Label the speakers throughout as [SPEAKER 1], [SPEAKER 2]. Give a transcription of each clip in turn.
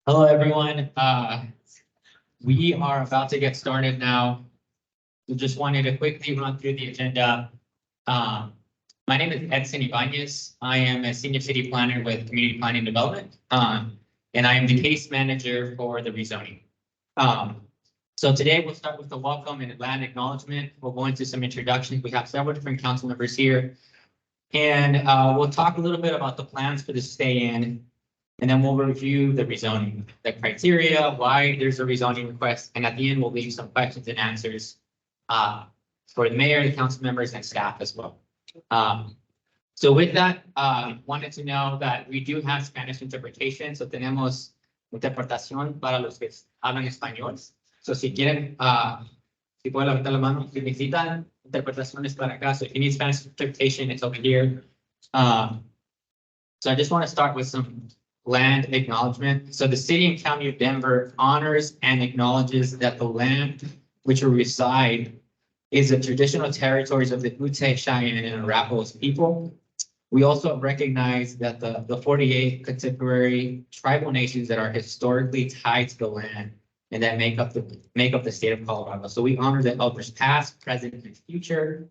[SPEAKER 1] Hello, everyone. We are about to get started now. We just wanted to quickly run through the agenda. My name is Edson Ibanez. I am a senior city planner with Community Planning Development, and I am the case manager for the rezoning. So today we'll start with the welcome and land acknowledgement. We'll go into some introductions. We have several different council members here, and we'll talk a little bit about the plans for the stay-in. And then we'll review the rezoning, the criteria, why there's a rezoning request, and at the end, we'll leave some questions and answers for the mayor, the council members, and staff as well. So with that, wanted to know that we do have Spanish interpretation, so tenemos interpretación para los que hablan español. So si quieren, si pueden levantar la mano, si necesitan interpretaciones para acá, so if you need Spanish interpretation, it's over here. So I just want to start with some land acknowledgement. So the city and county of Denver honors and acknowledges that the land which we reside is the traditional territories of the Ute, Cheyenne, and Arapahoe people. We also recognize that the 48 contemporary tribal nations that are historically tied to the land and that make up the state of Colorado. So we honor the elders past, present, and future,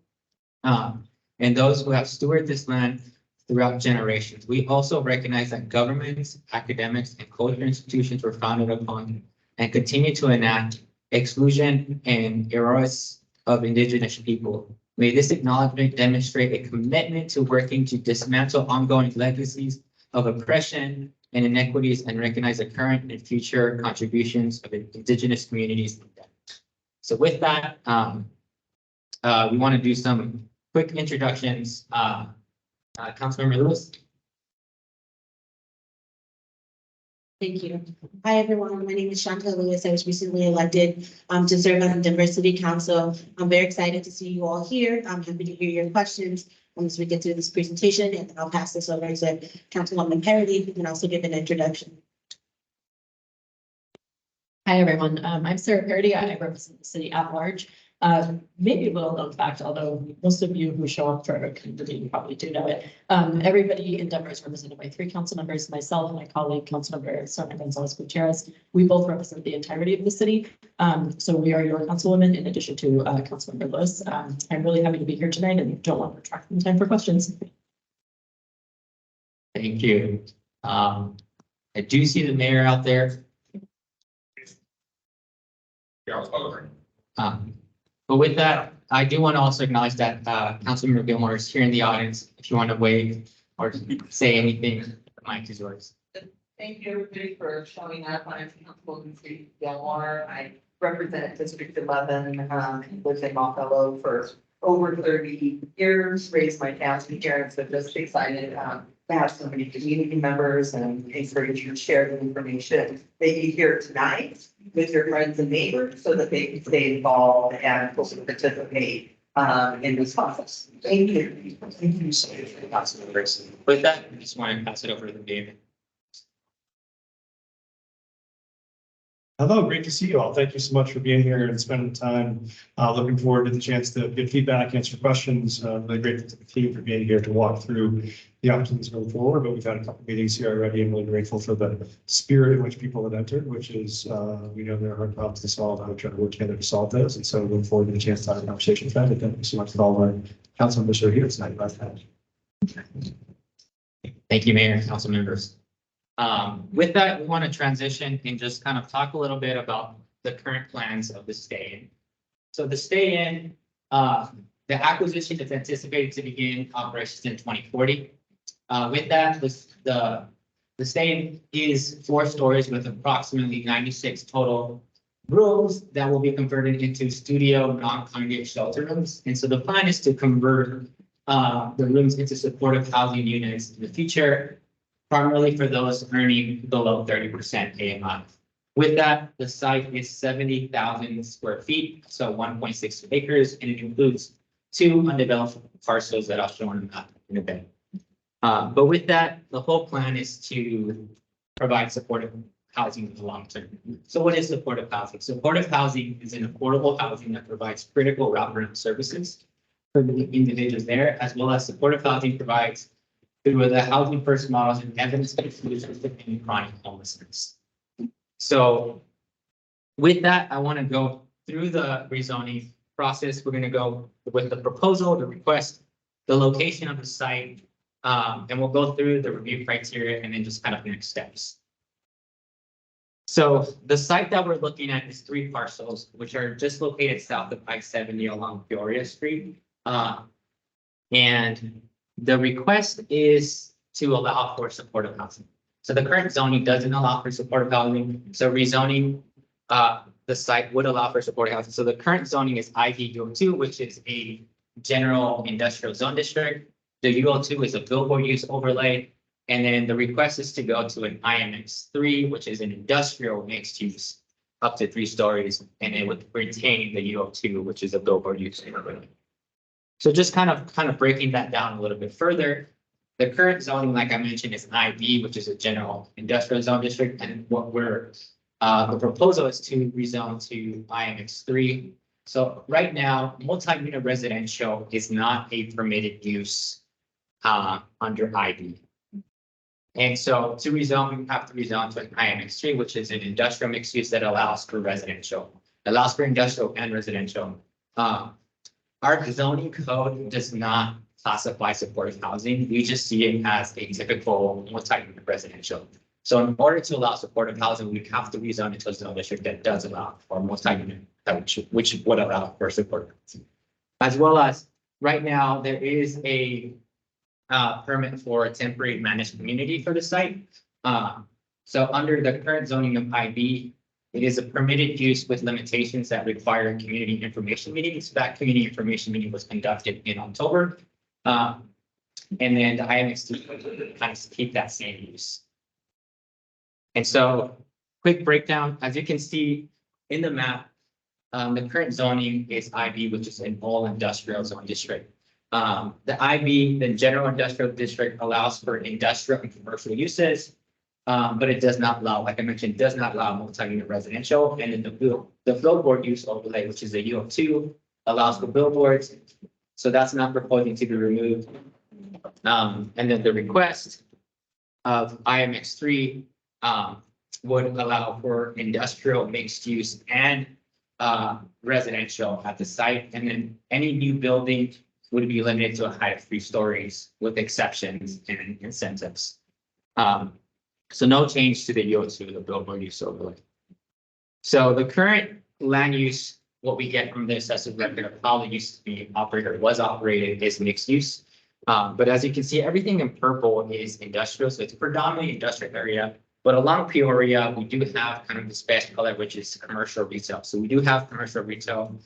[SPEAKER 1] and those who have stewarded this land throughout generations. We also recognize that governments, academics, and cultural institutions were founded upon and continue to enact exclusion and errors of indigenous people. May this acknowledgement demonstrate a commitment to working to dismantle ongoing legacies of oppression and inequities and recognize the current and future contributions of indigenous communities. So with that, we want to do some quick introductions. Councilmember Lewis.
[SPEAKER 2] Thank you. Hi, everyone. My name is Chantel Lewis. I was recently elected to serve on the Diversity Council. I'm very excited to see you all here. I'm happy to hear your questions as we get through this presentation, and I'll pass this over to Councilwoman Parody, who can also give an introduction.
[SPEAKER 3] Hi, everyone. I'm Sarah Parody. I represent the city at large. Maybe a little known fact, although most of you who show up for a committee probably do know it. Everybody in Denver is represented by 3 council members, myself and my colleague, Councilmember Sonia Gonzalez Gutierrez. We both represent the entirety of the city. So we are your councilwoman in addition to Councilmember Lewis. I'm really happy to be here tonight and don't want to retract the time for questions.
[SPEAKER 1] Thank you. I do see the mayor out there. But with that, I do want to also acknowledge that Councilmember Gilmore is here in the audience. If you want to wave or say anything, the mic is yours.
[SPEAKER 4] Thank you, everybody, for showing up. I'm Councilwoman Gilmore. I represent District 11, lived in Montello for over 30 years, raised my family here, and so just excited to have so many community members and encourage you to share the information that you hear tonight with your friends and neighbors so that they can stay involved and participate in this process. Thank you.
[SPEAKER 1] Thank you so much for the council members. With that, I just want to pass it over to David.
[SPEAKER 5] Hello, great to see you all. Thank you so much for being here and spending time. Looking forward to the chance to get feedback, answer questions. Really grateful to the team for being here to walk through the options going forward. But we've had a couple meetings here already and really grateful for the spirit in which people have entered, which is, we know there are hard problems to solve, and we're trying to work together to solve those. And so look forward to the chance to have a conversation with them. Thank you so much for all our council members who are here tonight.
[SPEAKER 1] Thank you, Mayor and council members. With that, we want to transition and just kind of talk a little bit about the current plans of the stay-in. So the stay-in, the acquisition is anticipated to begin operations in 2040. With that, the stay-in is 4 stories with approximately 96 total rooms that will be converted into studio non-congregate shelter rooms. And so the plan is to convert the rooms into supportive housing units in the future, primarily for those earning below 30% AMI. With that, the site is 70,000 square feet, so 1.6 acres, and it includes 2 undeveloped parcels that I'll show on the map in a bit. But with that, the whole plan is to provide supportive housing in the long term. So what is supportive housing? Supportive housing is an affordable housing that provides critical wraparound services for the individuals there, as well as supportive housing provides through the housing first models and evidence-based solutions to any chronic homelessness. So with that, I want to go through the rezoning process. We're going to go with the proposal, the request, the location of the site, and we'll go through the review criteria and then just kind of next steps. So the site that we're looking at is 3 parcels, which are just located south of I-70 along Peoria Street. And the request is to allow for supportive housing. So the current zoning doesn't allow for supportive housing, so rezoning the site would allow for supportive housing. So the current zoning is ID UO2, which is a general industrial zone district. The UO2 is a billboard use overlay. And then the request is to go to an IMX3, which is an industrial mixed use up to 3 stories, and it would retain the UO2, which is a billboard use overlay. So just kind of breaking that down a little bit further. The current zoning, like I mentioned, is IB, which is a general industrial zone district, and what we're the proposal is to rezone to IMX3. So right now, multi-unit residential is not a permitted use under IB. And so to rezone, we have to rezone to an IMX3, which is an industrial mixed use that allows for residential, allows for industrial and residential. Our zoning code does not classify supportive housing. We just see it as a typical multi-unit residential. So in order to allow supportive housing, we have to rezone it to a zone district that does allow for multi-unit, which would allow for supportive housing. As well as right now, there is a permit for a temporary managed community for the site. So under the current zoning of IB, it is a permitted use with limitations that require community information meetings. That community information meeting was conducted in October. And then the IMX2 kind of keep that same use. And so quick breakdown, as you can see in the map, the current zoning is IB, which is an all industrial zone district. The IB, the general industrial district, allows for industrial and commercial uses. But it does not allow, like I mentioned, does not allow multi-unit residential. And then the billboard use overlay, which is a UO2, allows for billboards. So that's not proposing to be removed. And then the request of IMX3 would allow for industrial mixed use and residential at the site. And then any new building would be limited to a height of 3 stories with exceptions and incentives. So no change to the UO2, the billboard use overlay. So the current land use, what we get from the assessor record of how the use to be operated was operated is mixed use. But as you can see, everything in purple is industrial, so it's predominantly industrial area. But along Peoria, we do have kind of the special color, which is commercial retail. So we do have commercial retail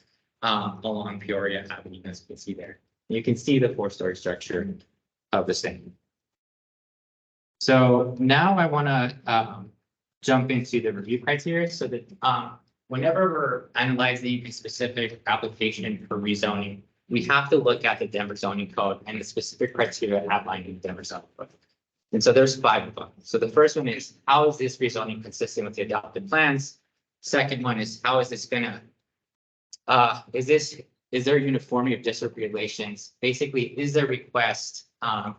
[SPEAKER 1] along Peoria Avenue, as you can see there. You can see the 4-story structure of the same. So now I want to jump into the review criteria so that whenever we're analyzing a specific application for rezoning, we have to look at the Denver zoning code and the specific criteria outlined in the Denver zoning code. And so there's 5 of them. So the first one is, how is this rezoning consistent with the adopted plans? Second one is, how is this gonna, is there uniformity of district regulations? Basically, is their request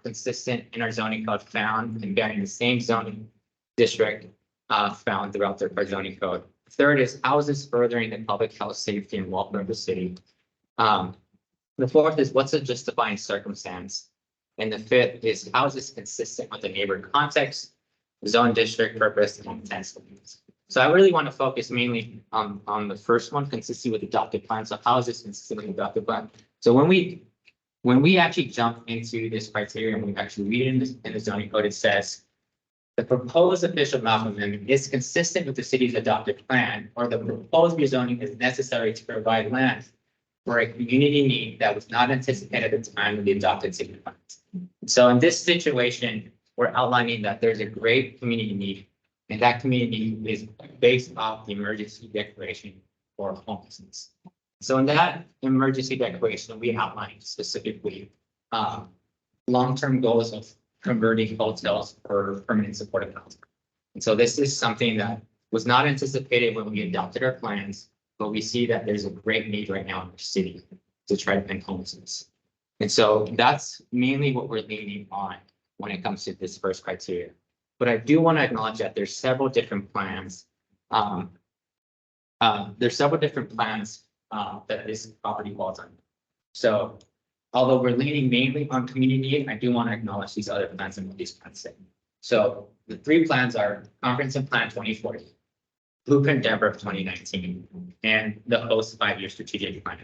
[SPEAKER 1] consistent in our zoning code found and bearing the same zoning district found throughout our zoning code? Third is, how is this furthering the public health, safety, and welfare of the city? The fourth is, what's a justifying circumstance? And the fifth is, how is this consistent with the neighborhood context, zone district purpose, and intent? So I really want to focus mainly on the first one, consistency with adopted plan. So how is this consistent with adopted plan? So when we actually jump into this criteria and we actually read it in the zoning code, it says the proposed official map amendment is consistent with the city's adopted plan, or the proposed rezoning is necessary to provide land for a community need that was not anticipated at the time of the adopted city plan. So in this situation, we're outlining that there's a great community need, and that community is based off the emergency declaration for homelessness. So in that emergency declaration, we outlined specifically long-term goals of converting hotels for permanent supportive housing. And so this is something that was not anticipated when we adopted our plans, but we see that there's a great need right now in our city to try to end homelessness. And so that's mainly what we're leaning on when it comes to this first criteria. But I do want to acknowledge that there's several different plans There's several different plans that this property falls under. So although we're leaning mainly on community, I do want to acknowledge these other plans and what these plans say. So the three plans are Comprehensive Plan 2040, Blueprint Denver of 2019, and the Host 5-Year Strategic Plan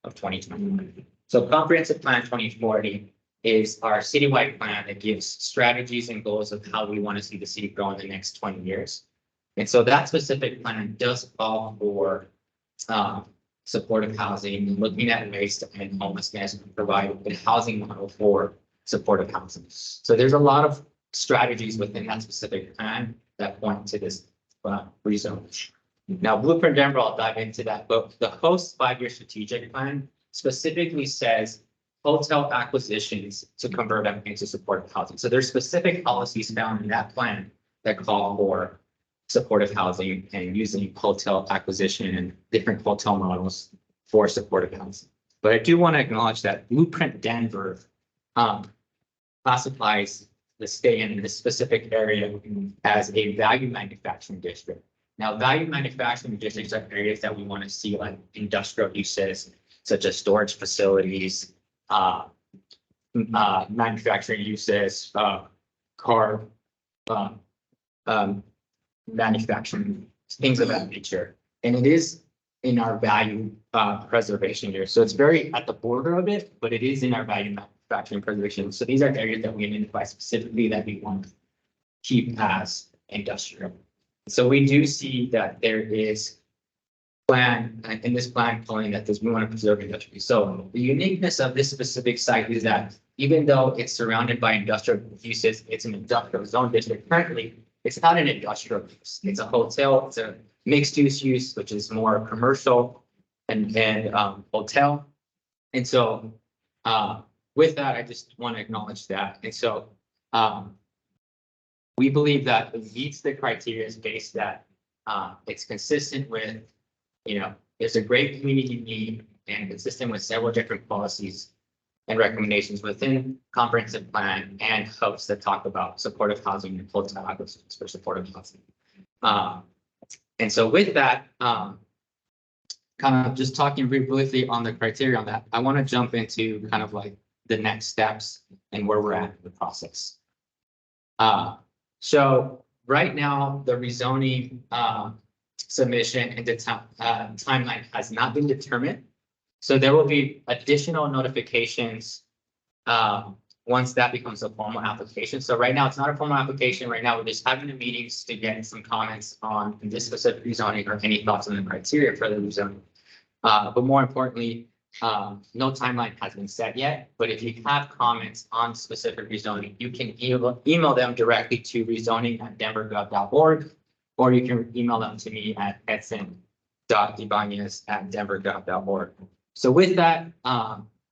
[SPEAKER 1] of 2021. So Comprehensive Plan 2040 is our citywide plan that gives strategies and goals of how we want to see the city grow in the next 20 years. And so that specific plan does call for supportive housing, looking at ways to end homelessness and provide a housing model for supportive housing. So there's a lot of strategies within that specific plan that point to this rezone. Now, Blueprint Denver, I'll dive into that, but the Host 5-Year Strategic Plan specifically says hotel acquisitions to convert them into supportive housing. So there's specific policies found in that plan that call for supportive housing and using hotel acquisition and different hotel models for supportive housing. But I do want to acknowledge that Blueprint Denver classifies the stay in this specific area as a value manufacturing district. Now, value manufacturing districts are areas that we want to see like industrial uses, such as storage facilities, manufacturing uses, car, manufacturing, things of that nature. And it is in our value preservation here. So it's very at the border of it, but it is in our value manufacturing preservation. So these are areas that we identify specifically that we want to keep as industrial. So we do see that there is plan in this plan calling that this we want to preserve industry. So the uniqueness of this specific site is that even though it's surrounded by industrial uses, it's an industrial zone district. Currently, it's not an industrial use. It's a hotel. It's a mixed use, which is more commercial and hotel. And so with that, I just want to acknowledge that. And so we believe that it meets the criteria based that it's consistent with, there's a great community need and consistent with several different policies and recommendations within comprehensive plan and hubs that talk about supportive housing and hotel acquisitions for supportive housing. And so with that, kind of just talking briefly on the criteria on that, I want to jump into kind of like the next steps and where we're at in the process. So right now, the rezoning submission and the timeline has not been determined. So there will be additional notifications once that becomes a formal application. So right now, it's not a formal application. Right now, we're just having the meetings to get some comments on this specific rezoning or any thoughts on the criteria for the rezoning. But more importantly, no timeline has been set yet. But if you have comments on specific rezoning, you can email them directly to rezoning@denvergov.org, or you can email them to me at edson.ibanez@denvergov.org. So with that,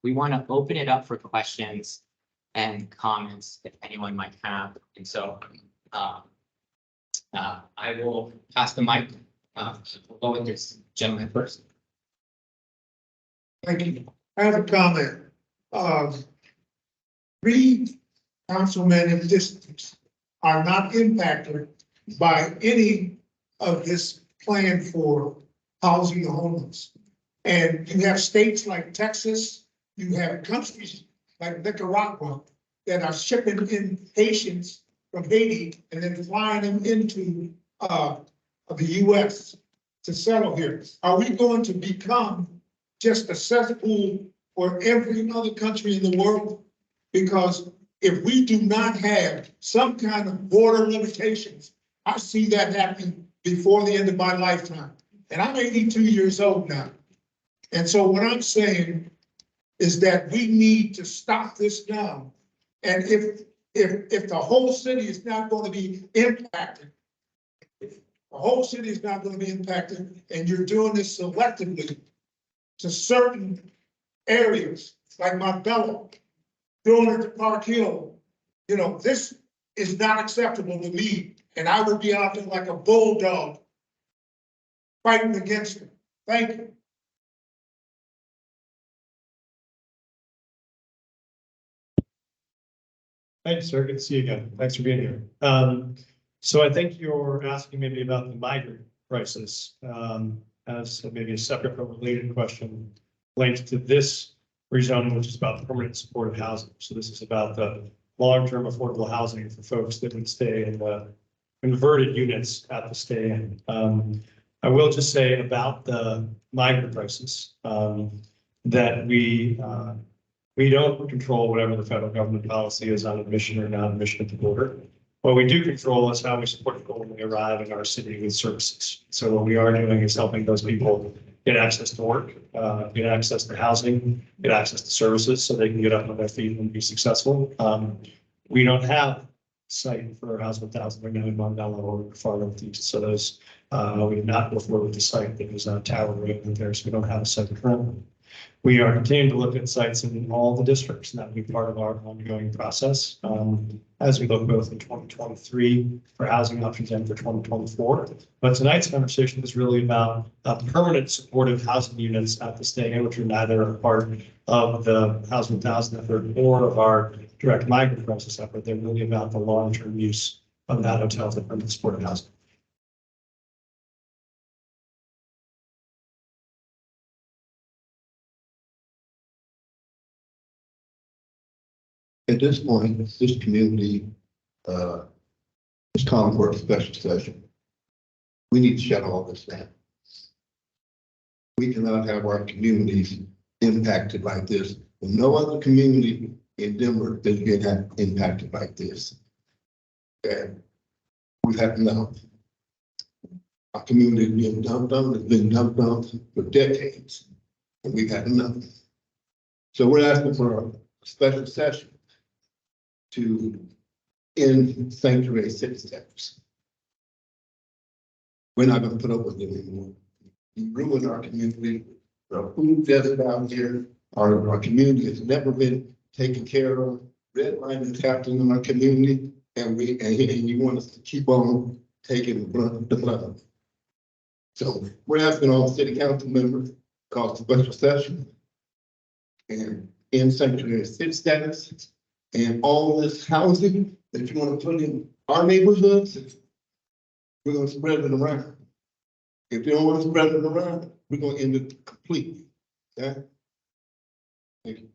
[SPEAKER 1] we want to open it up for questions and comments if anyone might have. And so I will pass the mic. We'll go with this gentleman first.
[SPEAKER 6] Thank you. I have a comment. 3 councilmen in districts are not impacted by any of this plan for housing the homeless. And you have states like Texas, you have countries like Nicaragua that are shipping in Haitians from Haiti and then flying them into the US to settle here. Are we going to become just a cesspool for every other country in the world? Because if we do not have some kind of border limitations, I see that happening before the end of my lifetime. And I'm 82 years old now. And so what I'm saying is that we need to stop this now. And if the whole city is not going to be impacted, if the whole city is not going to be impacted, and you're doing this selectively to certain areas like Montbello, doing it to Park Hill, this is not acceptable to me. And I would be out there like a bulldog fighting against it. Thank you.
[SPEAKER 5] Thanks, sir. Good to see you again. Thanks for being here. So I think you're asking maybe about the migrant prices, as maybe a separate but related question linked to this rezoning, which is about permanent supportive housing. So this is about the long-term affordable housing for folks that would stay in the converted units at the stay in. I will just say about the migrant prices, that we don't control whatever the federal government policy is on admission or non-admission at the border. What we do control is how we support people when they arrive in our city with services. So what we are doing is helping those people get access to work, get access to housing, get access to services so they can get up on their feet and be successful. We don't have site for House 1000 or $91 or far northeast. So those, we did not go forward with the site. There was a tower right there, so we don't have a site currently. We are continuing to look at sites in all the districts, and that will be part of our ongoing process. As we look both in 2023 for housing options and for 2024. But tonight's conversation is really about permanent supportive housing units at the stay in, which are neither a part of the House 1000 effort or of our direct migrant crisis effort. They're really about the long-term use of that hotel for permanent supportive housing.
[SPEAKER 7] At this point, this community is calling for a special session. We need to shut all this down. We cannot have our communities impacted like this. No other community in Denver is being impacted like this. And we've had enough. Our community is being dumped on, it's been dumped on for decades, and we've had enough. So we're asking for a special session to end sanctuary city status. We're not going to put up with it anymore. You ruined our community. The food desert out here. Our community has never been taken care of. Red line is happening in our community, and you want us to keep on taking the blood. So we're asking all city council members to call a special session and end sanctuary city status. And all this housing that you want to put in our neighborhoods, we're going to spread it around. If you don't want to spread it around, we're going to end it completely. Okay? Thank you.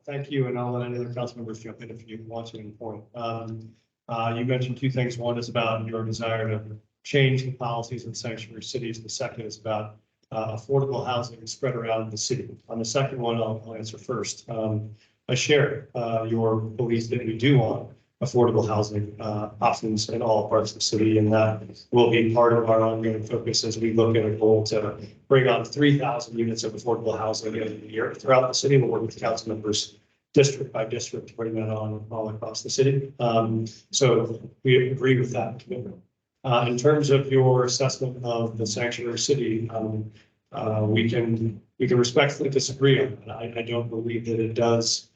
[SPEAKER 5] Thank you, and I'll let any other council members jump in if you want to inform. You mentioned two things. One is about your desire to change the policies in sanctuary cities. The second is about affordable housing spread around the city. On the second one, I'll answer first. I share your belief that we do want affordable housing options in all parts of the city, and that will be part of our ongoing focus as we look at a goal to bring on 3,000 units of affordable housing in a year throughout the city. We'll work with council members district by district to bring that on all across the city. So we agree with that commitment. In terms of your assessment of the sanctuary city, we can respectfully disagree on that. I don't believe that it does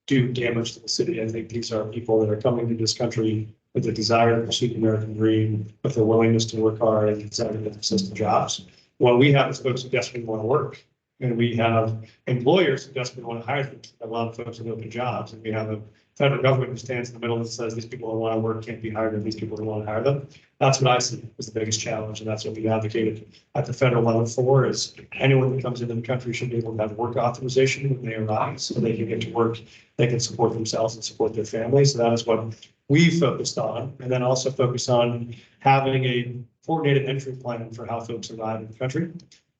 [SPEAKER 5] do damage to the city. I think these are people that are coming to this country with a desire to pursue the American dream, with a willingness to work hard and desire to get access to jobs. What we have is folks who desperately want to work, and we have employers who desperately want to hire them. A lot of folks with open jobs, and we have a federal government who stands in the middle and says these people who want to work can't be hired, and these people who want to hire them. That's what I see as the biggest challenge, and that's what we advocated at the federal level for, is anyone that comes into the country should be able to have work authorization when they arrive, so they can get to work, they can support themselves and support their families. So that is what we focused on, and then also focus on having a coordinated entry plan for how folks arrive in the country.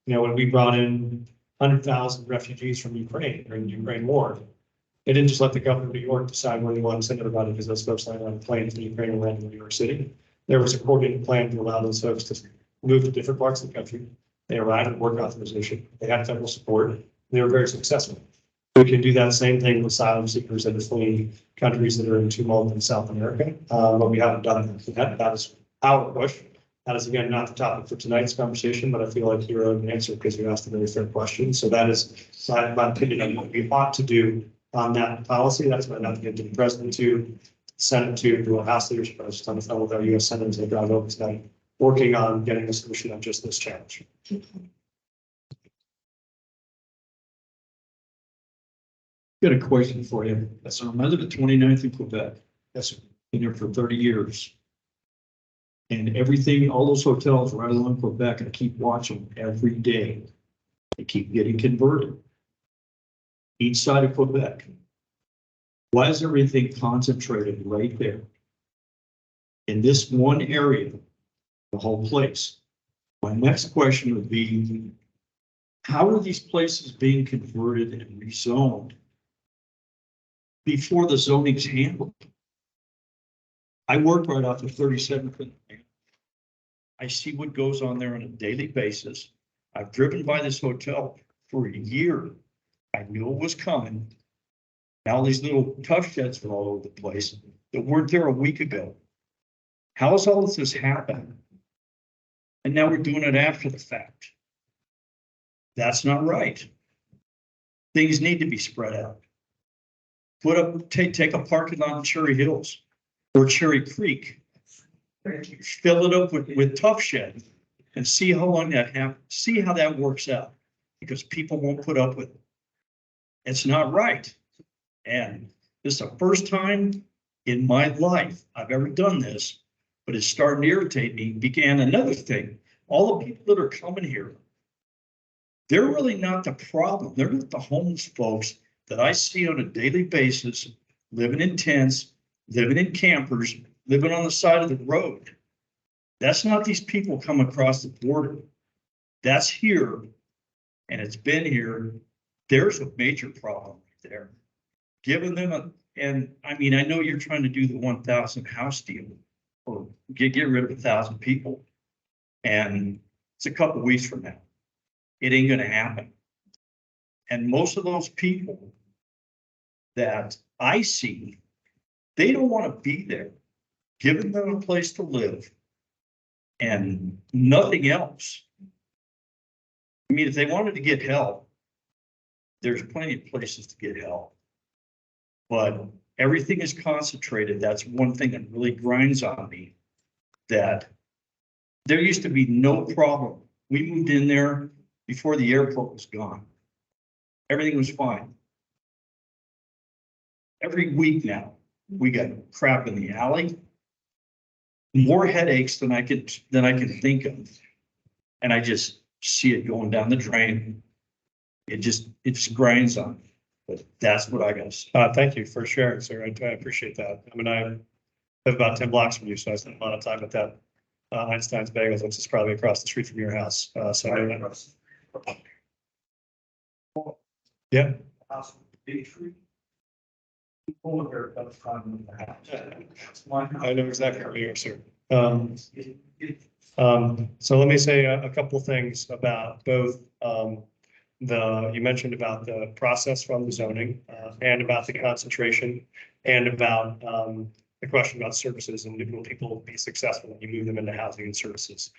[SPEAKER 5] You know, when we brought in 100,000 refugees from Ukraine during the Ukraine war, they didn't just let the governor of New York decide where they wanted to send everybody because those folks landed on a plane from Ukraine and landed in New York City. There was a coordinated plan to allow those folks to move to different parts of the country. They arrived at work authorization. They had federal support. They were very successful. We can do that same thing with asylum seekers that are fleeing countries that are in tumult in South America, but we haven't done that. That is our push. That is, again, not the topic for tonight's conversation, but I feel like you're an answer because you asked a very fair question. So that is my opinion on what we ought to do on that policy. That's what I'd have to get to the president, to Senate, to the House leadership. I was just on the phone with our U.S. senators and drive over tonight, working on getting a solution on just this challenge.
[SPEAKER 8] Got a question for you. I live at 29th in Quebec.
[SPEAKER 5] Yes, sir.
[SPEAKER 8] Been here for 30 years. And everything, all those hotels right along Quebec, I keep watching every day. They keep getting converted. Each side of Quebec. Why is everything concentrated right there? In this one area, the whole place? My next question would be, how are these places being converted and rezoned before the zoning's handled? I work right off of 37th. I see what goes on there on a daily basis. I've driven by this hotel for a year. I knew it was coming. Now these little tough sheds are all over the place that weren't there a week ago. How has all of this happened? And now we're doing it after the fact. That's not right. Things need to be spread out. Put up, take a parking lot in Cherry Hills or Cherry Creek, fill it up with tough shed and see how long see how that works out, because people won't put up with it. It's not right. And this is the first time in my life I've ever done this, but it's starting to irritate me. Began another thing. All the people that are coming here, they're really not the problem. They're not the homeless folks that I see on a daily basis, living in tents, living in campers, living on the side of the road. That's not these people coming across the border. That's here, and it's been here. There's a major problem there. Giving them and I mean, I know you're trying to do the 1,000 house deal or get rid of 1,000 people. And it's a couple weeks from now. It ain't gonna happen. And most of those people that I see, they don't want to be there. Giving them a place to live and nothing else. I mean, if they wanted to get help, there's plenty of places to get help. But everything is concentrated. That's one thing that really grinds on me, that there used to be no problem. We moved in there before the airport was gone. Everything was fine. Every week now, we got crap in the alley. More headaches than I can think of. And I just see it going down the drain. It just grinds on me. But that's what I got to say.
[SPEAKER 5] Thank you for sharing, sir. I appreciate that. I mean, I live about 10 blocks from you, so I spent a lot of time at that Einstein's Bagels, which is probably across the street from your house. So I know that. Yeah. I know exactly where you are, sir. So let me say a couple of things about both you mentioned about the process from the zoning and about the concentration and about the question about services and will people be successful when you move them into housing and services.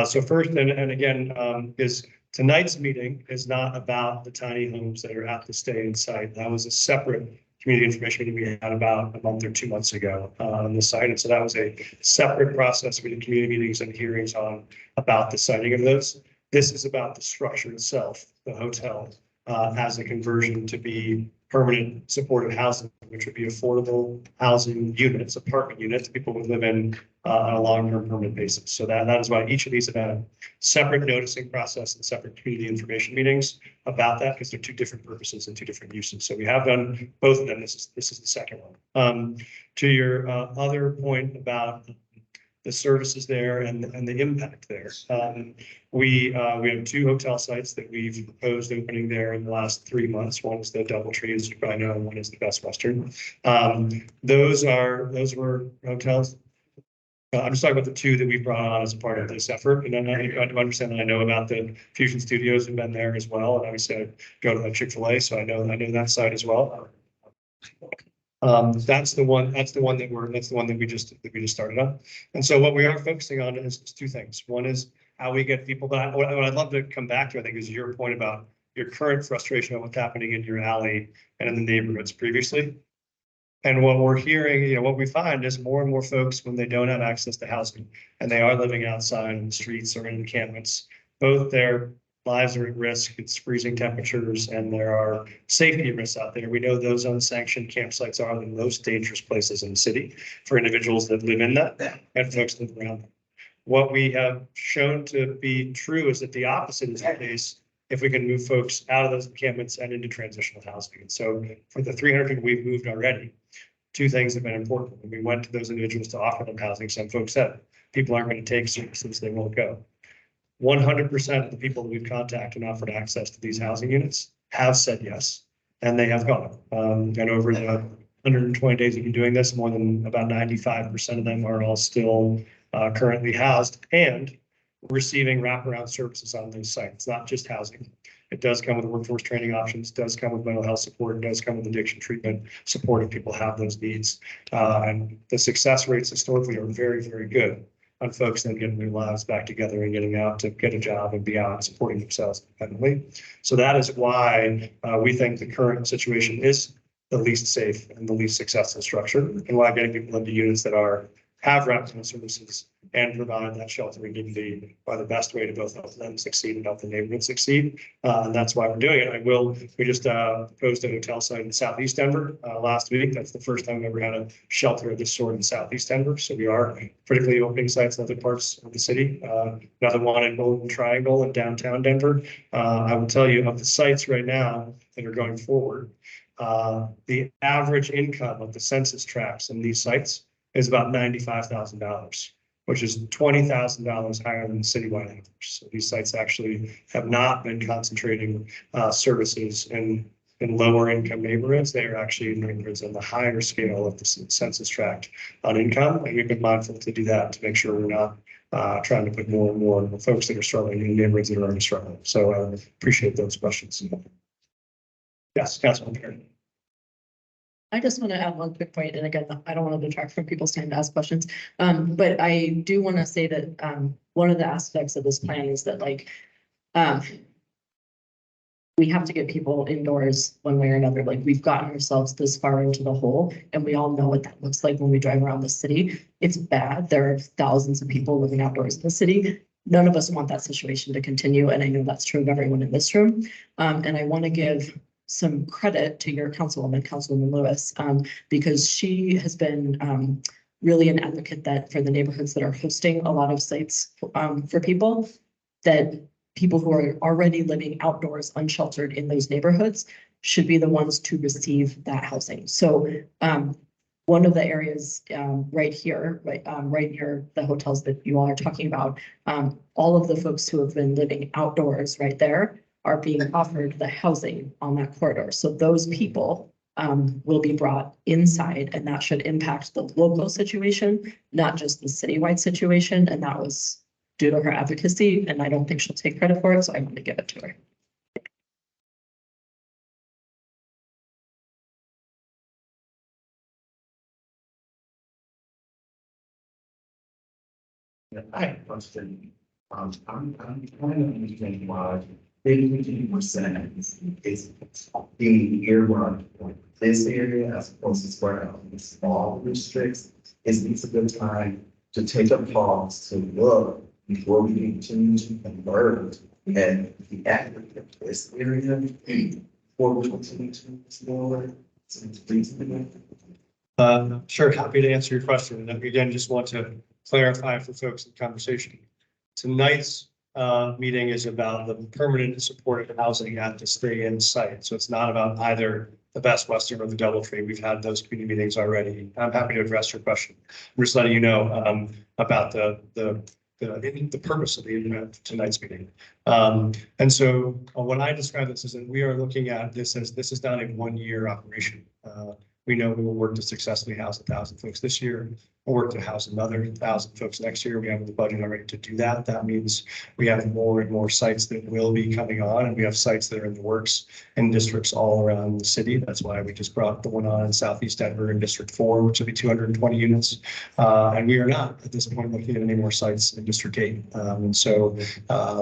[SPEAKER 5] So first, and again, is tonight's meeting is not about the tiny homes that are at the stay-in site. That was a separate community information meeting we had about a month or 2 months ago on the site. And so that was a separate process. We did community meetings and hearings on about the siting of those. This is about the structure itself, the hotel, as a conversion to be permanent supportive housing, which would be affordable housing units, apartment units people would live in on a long-term permanent basis. So that is why each of these have had a separate noticing process and separate community information meetings about that, because they're two different purposes and two different uses. So we have done both of them. This is the second one. To your other point about the services there and the impact there. We have 2 hotel sites that we've proposed opening there in the last 3 months. One is the DoubleTree, as you probably know, and one is the Best Western. Those were hotels. I'm just talking about the 2 that we've brought on as a part of this effort. And then I understand that I know about the Fusion Studios have been there as well. And obviously I go to the Chick-fil-A, so I know that site as well. That's the one that we just started on. And so what we are focusing on is 2 things. One is how we get people, but what I'd love to come back to, I think, is your point about your current frustration of what's happening in your alley and in the neighborhoods previously. And what we're hearing, what we find is more and more folks, when they don't have access to housing and they are living outside in the streets or in encampments, both their lives are at risk. It's freezing temperatures and there are safety risks out there. We know those unsanctioned campsites are the most dangerous places in the city for individuals that live in that and folks that live around them. What we have shown to be true is that the opposite is the case if we can move folks out of those encampments and into transitional housing. And so for the 300 people we've moved already, two things have been important. When we went to those individuals to offer them housing, some folks said, people aren't going to take services, they won't go. 100% of the people that we've contacted and offered access to these housing units have said yes, and they have gone. And over the 120 days we've been doing this, more than about 95% of them are all still currently housed and receiving wraparound services on those sites, not just housing. It does come with workforce training options, does come with mental health support, it does come with addiction treatment support if people have those needs. And the success rates historically are very, very good on folks then getting their lives back together and getting out to get a job and be out and supporting themselves independently. So that is why we think the current situation is the least safe and the least successful structure, and why getting people into units that have wraparound services and provide that shelter and dignity are the best way to both help them succeed and help the neighborhood succeed. And that's why we're doing it. We just proposed a hotel site in Southeast Denver last week. That's the first time we've ever had a shelter of this sort in Southeast Denver. So we are critically opening sites in other parts of the city. Another one in Golden Triangle in downtown Denver. I will tell you, of the sites right now that are going forward, the average income of the census tracts in these sites is about $95,000, which is $20,000 higher than the citywide average. So these sites actually have not been concentrating services in lower income neighborhoods. They are actually in neighborhoods on the higher scale of the census tract on income. And we've been mindful to do that to make sure we're not trying to put more and more folks that are struggling in neighborhoods that are already struggling. So I appreciate those questions. Yes, Councilman Perry.
[SPEAKER 3] I just want to add one quick point, and again, I don't want to detract from people's time to ask questions. But I do want to say that one of the aspects of this plan is that we have to get people indoors one way or another. Like, we've gotten ourselves this far into the hole, and we all know what that looks like when we drive around the city. It's bad. There are thousands of people living outdoors in the city. None of us want that situation to continue, and I know that's true of everyone in this room. And I want to give some credit to your Councilwoman Lewis, because she has been really an advocate that for the neighborhoods that are hosting a lot of sites for people, that people who are already living outdoors unsheltered in those neighborhoods should be the ones to receive that housing. So one of the areas right here, right near the hotels that you all are talking about, all of the folks who have been living outdoors right there are being offered the housing on that corridor. So those people will be brought inside, and that should impact the local situation, not just the citywide situation. And that was due to her advocacy, and I don't think she'll take credit for it, so I want to give it to her.
[SPEAKER 9] I have a question. I'm trying to understand why 50% is being earmarked for this area as opposed to spread out in small districts. Is this a good time to take a pause to look before we continue to convert and the aggregate of this area before we continue to explore?
[SPEAKER 5] Sure, happy to answer your question. And again, just want to clarify for folks in the conversation. Tonight's meeting is about the permanent supportive housing at the stay-in site. So it's not about either the Best Western or the DoubleTree. We've had those community meetings already. I'm happy to address your question. I'm just letting you know about the purpose of tonight's meeting. And so when I describe this as that we are looking at this as this is not a one-year operation. We know we will work to successfully house 1,000 folks this year. We'll work to house another 1,000 folks next year. We have the budget already to do that. That means we have more and more sites that will be coming on, and we have sites that are in the works in districts all around the city. That's why we just brought the one on in Southeast Denver in District 4, which will be 220 units. And we are not at this point looking at any more sites in District 8. And so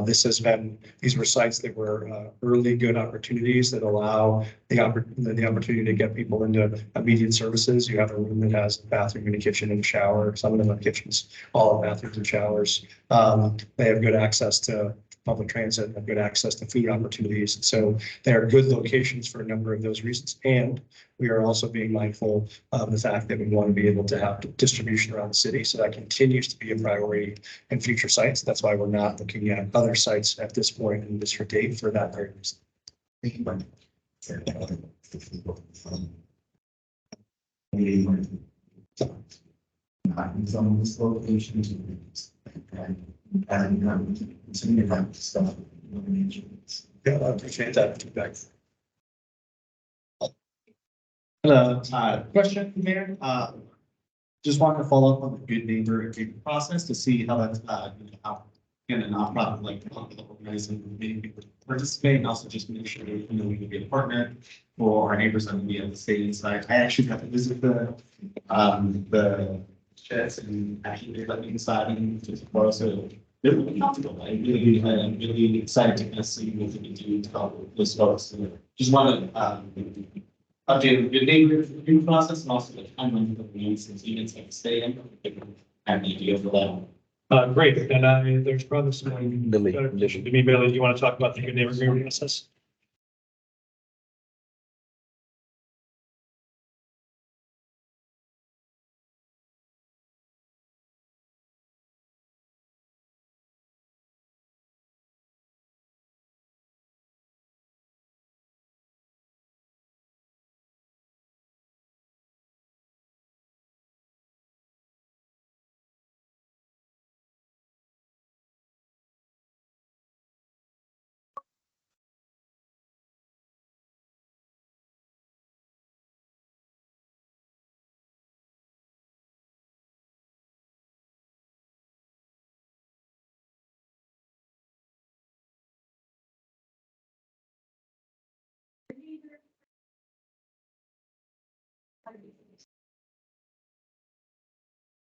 [SPEAKER 5] these were sites that were early good opportunities that allow the opportunity to get people into immediate services. You have a room that has a bathroom and a kitchen and a shower. Some of them have kitchens, all have bathrooms and showers. They have good access to public transit, have good access to food opportunities. So they are good locations for a number of those reasons. And we are also being mindful of the fact that we want to be able to have distribution around the city. So that continues to be a priority in future sites. That's why we're not looking at other sites at this point in this date for that very reason.
[SPEAKER 9] Some of this locations. And some of that stuff.
[SPEAKER 5] Yeah, I appreciate that feedback.
[SPEAKER 10] Hello, question, Mayor. Just wanted to follow up on the good neighbor agreement process to see how that's, how can a nonprofit like organizing maybe people participate and also just make sure that, we can be a partner for our neighbors that will be able to stay inside. I actually got to visit the sheds and actually they let me inside and just so really comfortable. I'm really excited to kind of see what we can do to help those folks. So just want to, update the neighbor review process and also the timeline for the since units have to stay in. Have an idea for that.
[SPEAKER 5] Great. And there's probably some Billy, do you want to talk about the good neighbor agreement process?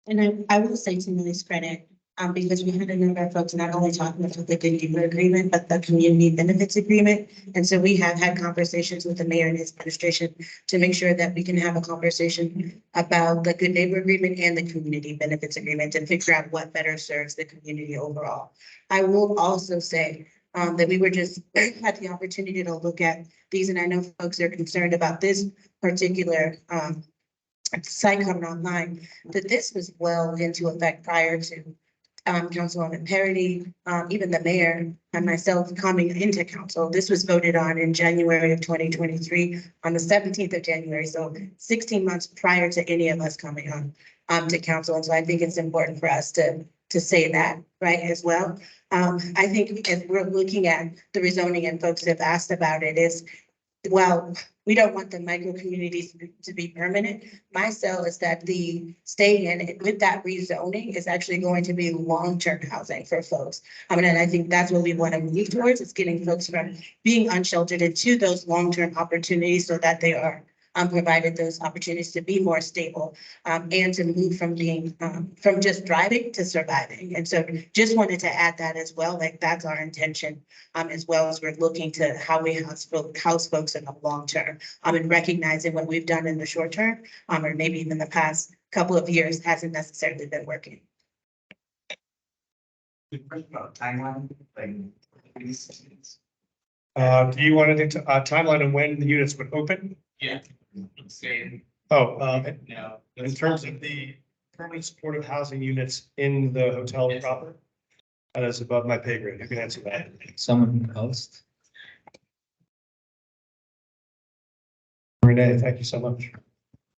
[SPEAKER 2] And I will say to Millie's credit, because we had a number of folks not only talking about the good neighbor agreement, but the community benefits agreement. And so we have had conversations with the mayor and his administration to make sure that we can have a conversation about the good neighbor agreement and the community benefits agreement and figure out what better serves the community overall. I will also say that we were just had the opportunity to look at these, and I know folks are concerned about this particular site coming online, that this was well into effect prior to Councilwoman Parity, even the mayor and myself coming into council. This was voted on in January of 2023 on the 17th of January. So 16 months prior to any of us coming on to council. And so I think it's important for us to say that, right, as well. I think if we're looking at the rezoning and folks have asked about it is, well, we don't want the micro communities to be permanent. My sell is that the stay in with that rezoning is actually going to be long-term housing for folks. And I think that's what we want to move towards, is getting folks from being unsheltered into those long-term opportunities so that they are provided those opportunities to be more stable and to move from being from just thriving to surviving. And so just wanted to add that as well, like that's our intention as well as we're looking to how we house folks in the long term and recognizing what we've done in the short term or maybe even the past couple of years hasn't necessarily been working.
[SPEAKER 9] About timeline, like.
[SPEAKER 5] Do you want to do a timeline on when the units would open?
[SPEAKER 9] Yeah. Saying.
[SPEAKER 5] In terms of the permanent supportive housing units in the hotel proper, that is above my pay grade. Who can answer that?
[SPEAKER 1] Someone can post.
[SPEAKER 5] Renee, thank you so much.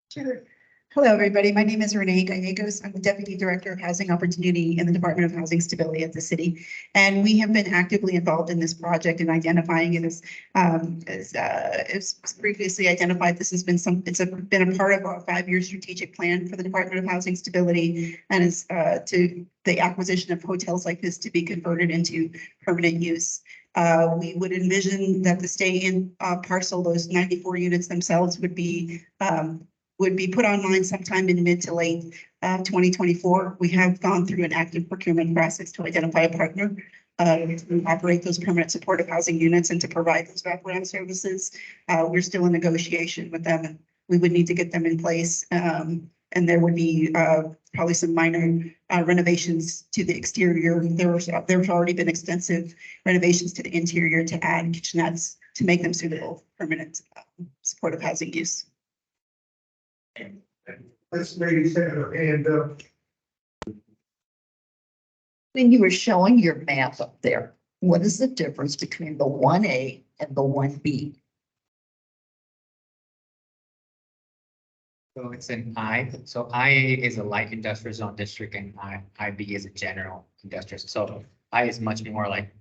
[SPEAKER 11] Sure. Hello, everybody. My name is Renee Gallegos. I'm the Deputy Director of Housing Opportunity in the Department of Housing Stability at the city. And we have been actively involved in this project and identifying it as previously identified. This has been been a part of our 5-year strategic plan for the Department of Housing Stability and is to the acquisition of hotels like this to be converted into permanent use. We would envision that the stay-in parcel, those 94 units themselves would be put online sometime in mid to late 2024. We have gone through an active procurement process to identify a partner to operate those permanent supportive housing units and to provide those wraparound services. We're still in negotiation with them and we would need to get them in place And there would be probably some minor renovations to the exterior. There's already been extensive renovations to the interior to add kitchenettes to make them suitable for permanent supportive housing use.
[SPEAKER 6] This lady said her hand up.
[SPEAKER 12] When you were showing your map up there, what is the difference between the 1A and the 1B?
[SPEAKER 1] So it's an I, so IA is a light industrial zone district and IB is a general industrial. So I is much more like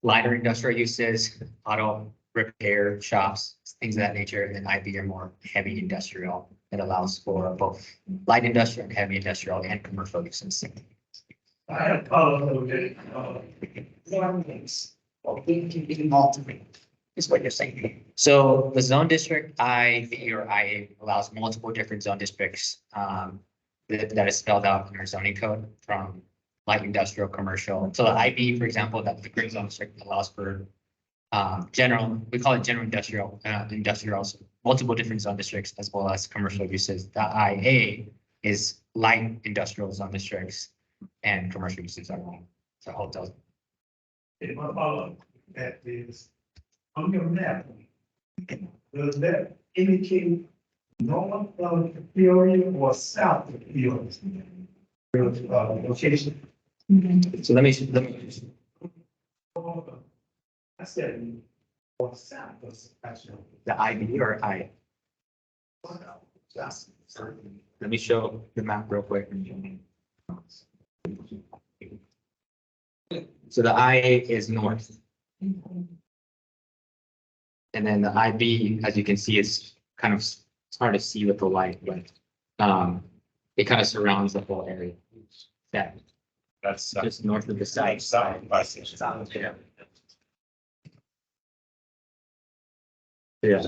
[SPEAKER 1] lighter industrial uses, auto repair shops, things of that nature. And then IB are more heavy industrial that allows for both light industrial and heavy industrial and commercial uses.
[SPEAKER 6] I have a problem with it.
[SPEAKER 12] Is what you're saying.
[SPEAKER 1] So the zone district IB or IA allows multiple different zone districts that is spelled out in our zoning code from light industrial, commercial. So the IB, for example, that the green zone district allows for general, we call it general industrial, industrials, multiple different zone districts as well as commercial uses. The IA is light industrial zone districts and commercial uses are wrong. So hotels.
[SPEAKER 6] My follow-up, that is, on your map, does that indicate north of Peoria or south of Peoria? Location.
[SPEAKER 1] So let me.
[SPEAKER 6] I said, or south of, actually.
[SPEAKER 1] The IB or I. Let me show the map real quick. So the IA is north. And then the IB, as you can see, is kind of, it's hard to see with the light, but it kind of surrounds the whole area. That,
[SPEAKER 8] That's
[SPEAKER 1] just north of the site. Yeah. Yeah.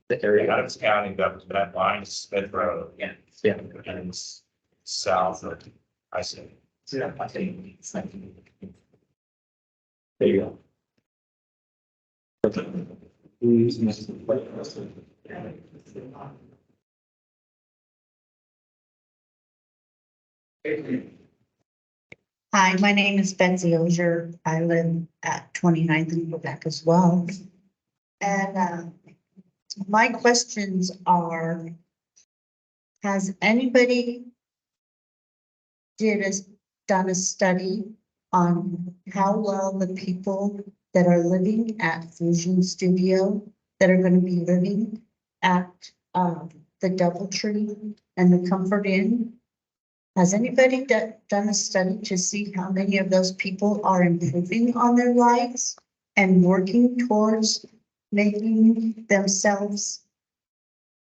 [SPEAKER 1] The area.
[SPEAKER 8] Adams County, that line is Smith Road.
[SPEAKER 1] Yeah.
[SPEAKER 8] And it's south of, I see.
[SPEAKER 1] Yeah. There you go.
[SPEAKER 2] Hi, my name is Betsy Ozier. I live at 29th in Quebec as well. And my questions are, has anybody done a study on how well the people that are living at Fusion Studio, that are going to be living at the DoubleTree and the Comfort Inn? Has anybody done a study to see how many of those people are improving on their lives and working towards making themselves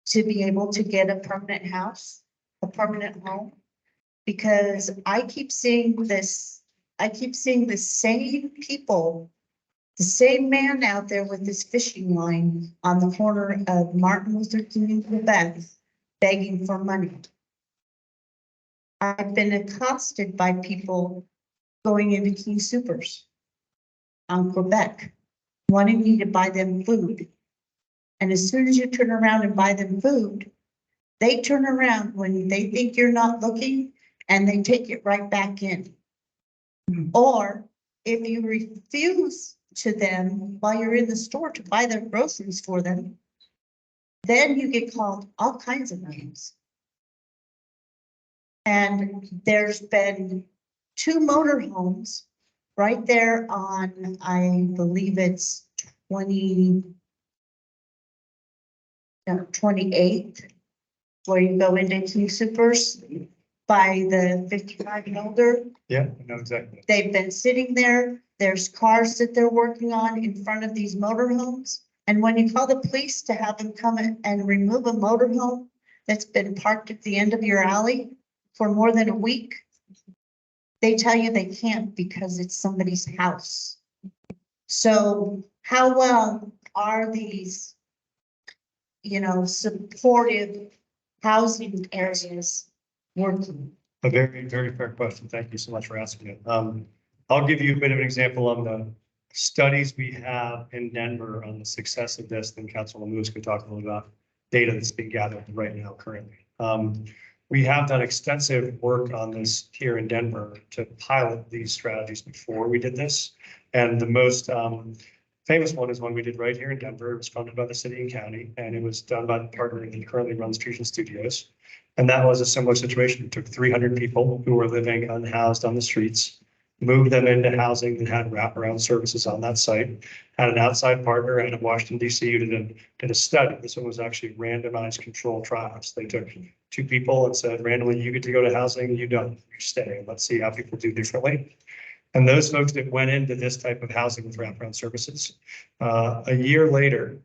[SPEAKER 2] to be able to get a permanent house, a permanent home? Because I keep seeing the same people, the same man out there with this fishing line on the corner of Martin Luther King in Quebec, begging for money. I've been accosted by people going into King Supers on Quebec, wanting me to buy them food. And as soon as you turn around and buy them food, they turn around when they think you're not looking and they take it right back in. Or if you refuse to them while you're in the store to buy their groceries for them, then you get called all kinds of names. And there's been 2 motorhomes right there on, I believe it's 28th, where you go into King Supers by the 55 and older.
[SPEAKER 5] Yeah, I know exactly.
[SPEAKER 2] They've been sitting there. There's cars that they're working on in front of these motorhomes. And when you call the police to have them come in and remove a motorhome that's been parked at the end of your alley for more than a week, they tell you they can't because it's somebody's house. So how well are these, supportive housing areas working?
[SPEAKER 5] A very, very fair question. Thank you so much for asking it. I'll give you a bit of an example on studies we have in Denver on the success of this, then Councilman Lewis could talk a little about data that's being gathered right now currently. We have done extensive work on this here in Denver to pilot these strategies before we did this. And the most famous one is one we did right here in Denver. It was funded by the city and county, and it was done by the partner that currently runs Fusion Studios. And that was a similar situation. It took 300 people who were living unhoused on the streets, moved them into housing that had wraparound services on that site, had an outside partner out of Washington DC who did a study. This one was actually randomized controlled trials. They took 2 people and said randomly, you get to go to housing, you don't, you stay. Let's see how people do differently. And those folks that went into this type of housing with wraparound services, a year later,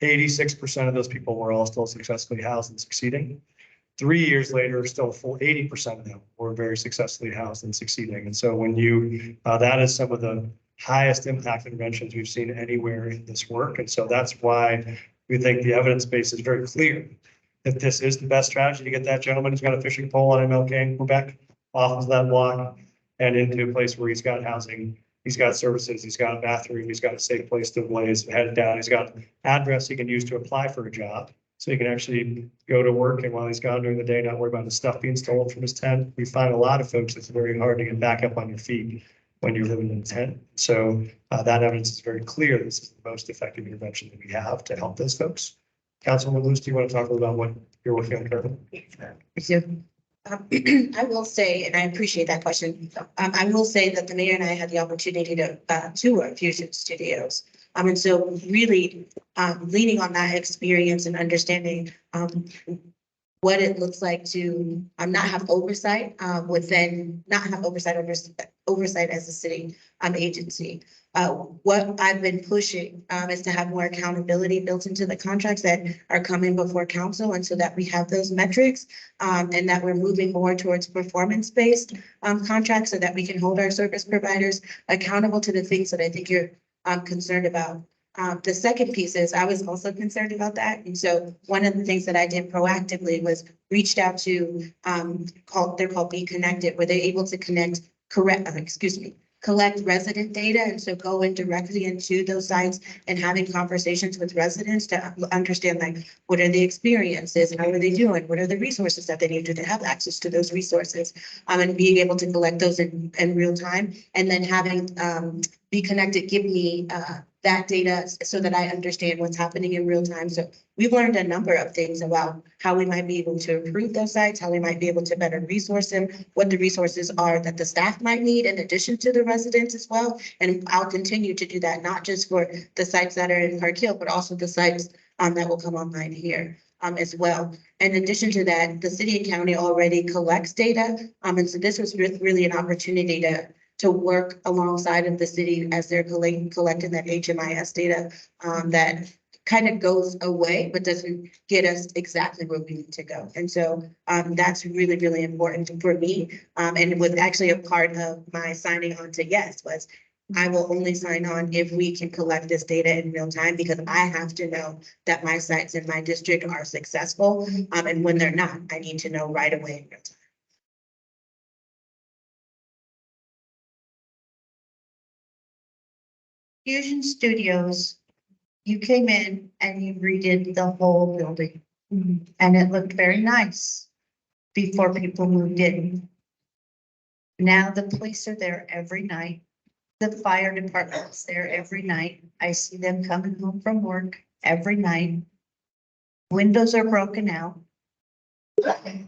[SPEAKER 5] 86% of those people were all still successfully housed and succeeding. 3 years later, still a full 80% of them were very successfully housed and succeeding. And so when that is some of the highest impact interventions we've seen anywhere in this work. And so that's why we think the evidence base is very clear that this is the best strategy to get that gentleman who's got a fishing pole on MLK in Quebec off of that block and into a place where he's got housing, he's got services, he's got a bathroom, he's got a safe place to lay his head down, he's got an address he can use to apply for a job. So he can actually go to work, and while he's gone during the day, not worry about the stuff being stolen from his tent. We find a lot of folks, it's very hard to get back up on your feet when you're living in a tent. So that evidence is very clear. This is the most effective intervention that we have to help those folks. Councilman Lewis, do you want to talk a little about what you're working on currently?
[SPEAKER 2] I will say, and I appreciate that question. I will say that the mayor and I had the opportunity to tour Fusion Studios. And so really leaning on that experience and understanding what it looks like to not have oversight within, not have oversight as a city agency. What I've been pushing is to have more accountability built into the contracts that are coming before council, and so that we have those metrics and that we're moving more towards performance-based contracts so that we can hold our service providers accountable to the things that I think you're concerned about. The second piece is I was also concerned about that. And so one of the things that I did proactively was reached out to they're called Be Connected, where they're able to collect resident data. And so go in directly into those sites and having conversations with residents to understand, like, what are the experiences? How are they doing? What are the resources that they need? Do they have access to those resources? And being able to collect those in real time, and then having Be Connected give me that data so that I understand what's happening in real time. So we've learned a number of things about how we might be able to improve those sites, how we might be able to better resource them, what the resources are that the staff might need in addition to the residents as well. And I'll continue to do that, not just for the sites that are in Park Hill, but also the sites that will come online here as well. In addition to that, the city and county already collects data. And so this was really an opportunity to work alongside of the city as they're collecting that HMIS data that kind of goes away, but doesn't get us exactly where we need to go. And so that's really, really important for me. And it was actually a part of my signing on to Yes was I will only sign on if we can collect this data in real time, because I have to know that my sites in my district are successful. And when they're not, I need to know right away in real time.
[SPEAKER 11] Fusion Studios, you came in and you redid the whole building. And it looked very nice before people moved in. Now the police are there every night. The fire department's there every night. I see them coming home from work every night. Windows are broken out.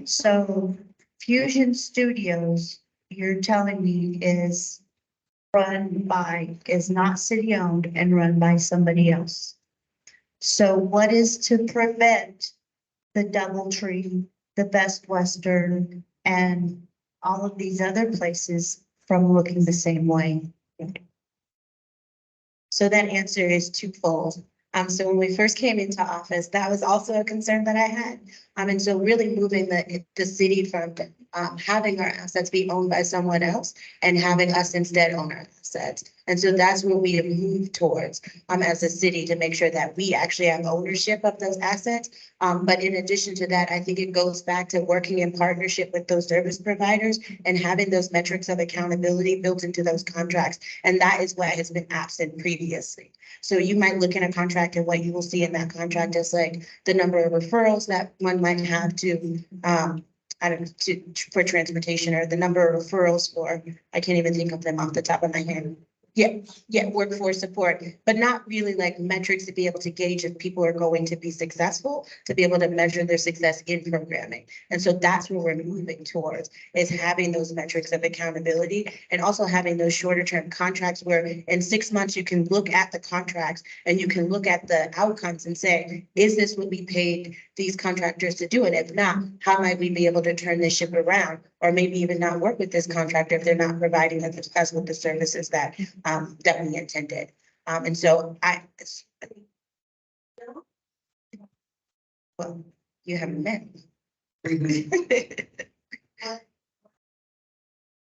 [SPEAKER 11] So Fusion Studios, you're telling me is not city owned and run by somebody else. So what is to prevent the DoubleTree, the Best Western, and all of these other places from looking the same way?
[SPEAKER 2] So that answer is twofold. So when we first came into office, that was also a concern that I had. And so really moving the city from having our assets be owned by someone else and having us instead own our assets. And so that's what we have moved towards as a city to make sure that we actually have ownership of those assets. But in addition to that, I think it goes back to working in partnership with those service providers and having those metrics of accountability built into those contracts. And that is what has been absent previously. So you might look in a contract and what you will see in that contract is like the number of referrals that one might have to, I don't know, for transportation, or the number of referrals for, I can't even think of them off the top of my head. Yeah, workforce support, but not really like metrics to be able to gauge if people are going to be successful, to be able to measure their success in programming. And so that's where we're moving towards, is having those metrics of accountability and also having those shorter term contracts where in 6 months you can look at the contracts and you can look at the outcomes and say, is this what we paid these contractors to do? And if not, how might we be able to turn this ship around, or maybe even not work with this contractor if they're not providing us with the services that that we intended. And so well, you haven't met.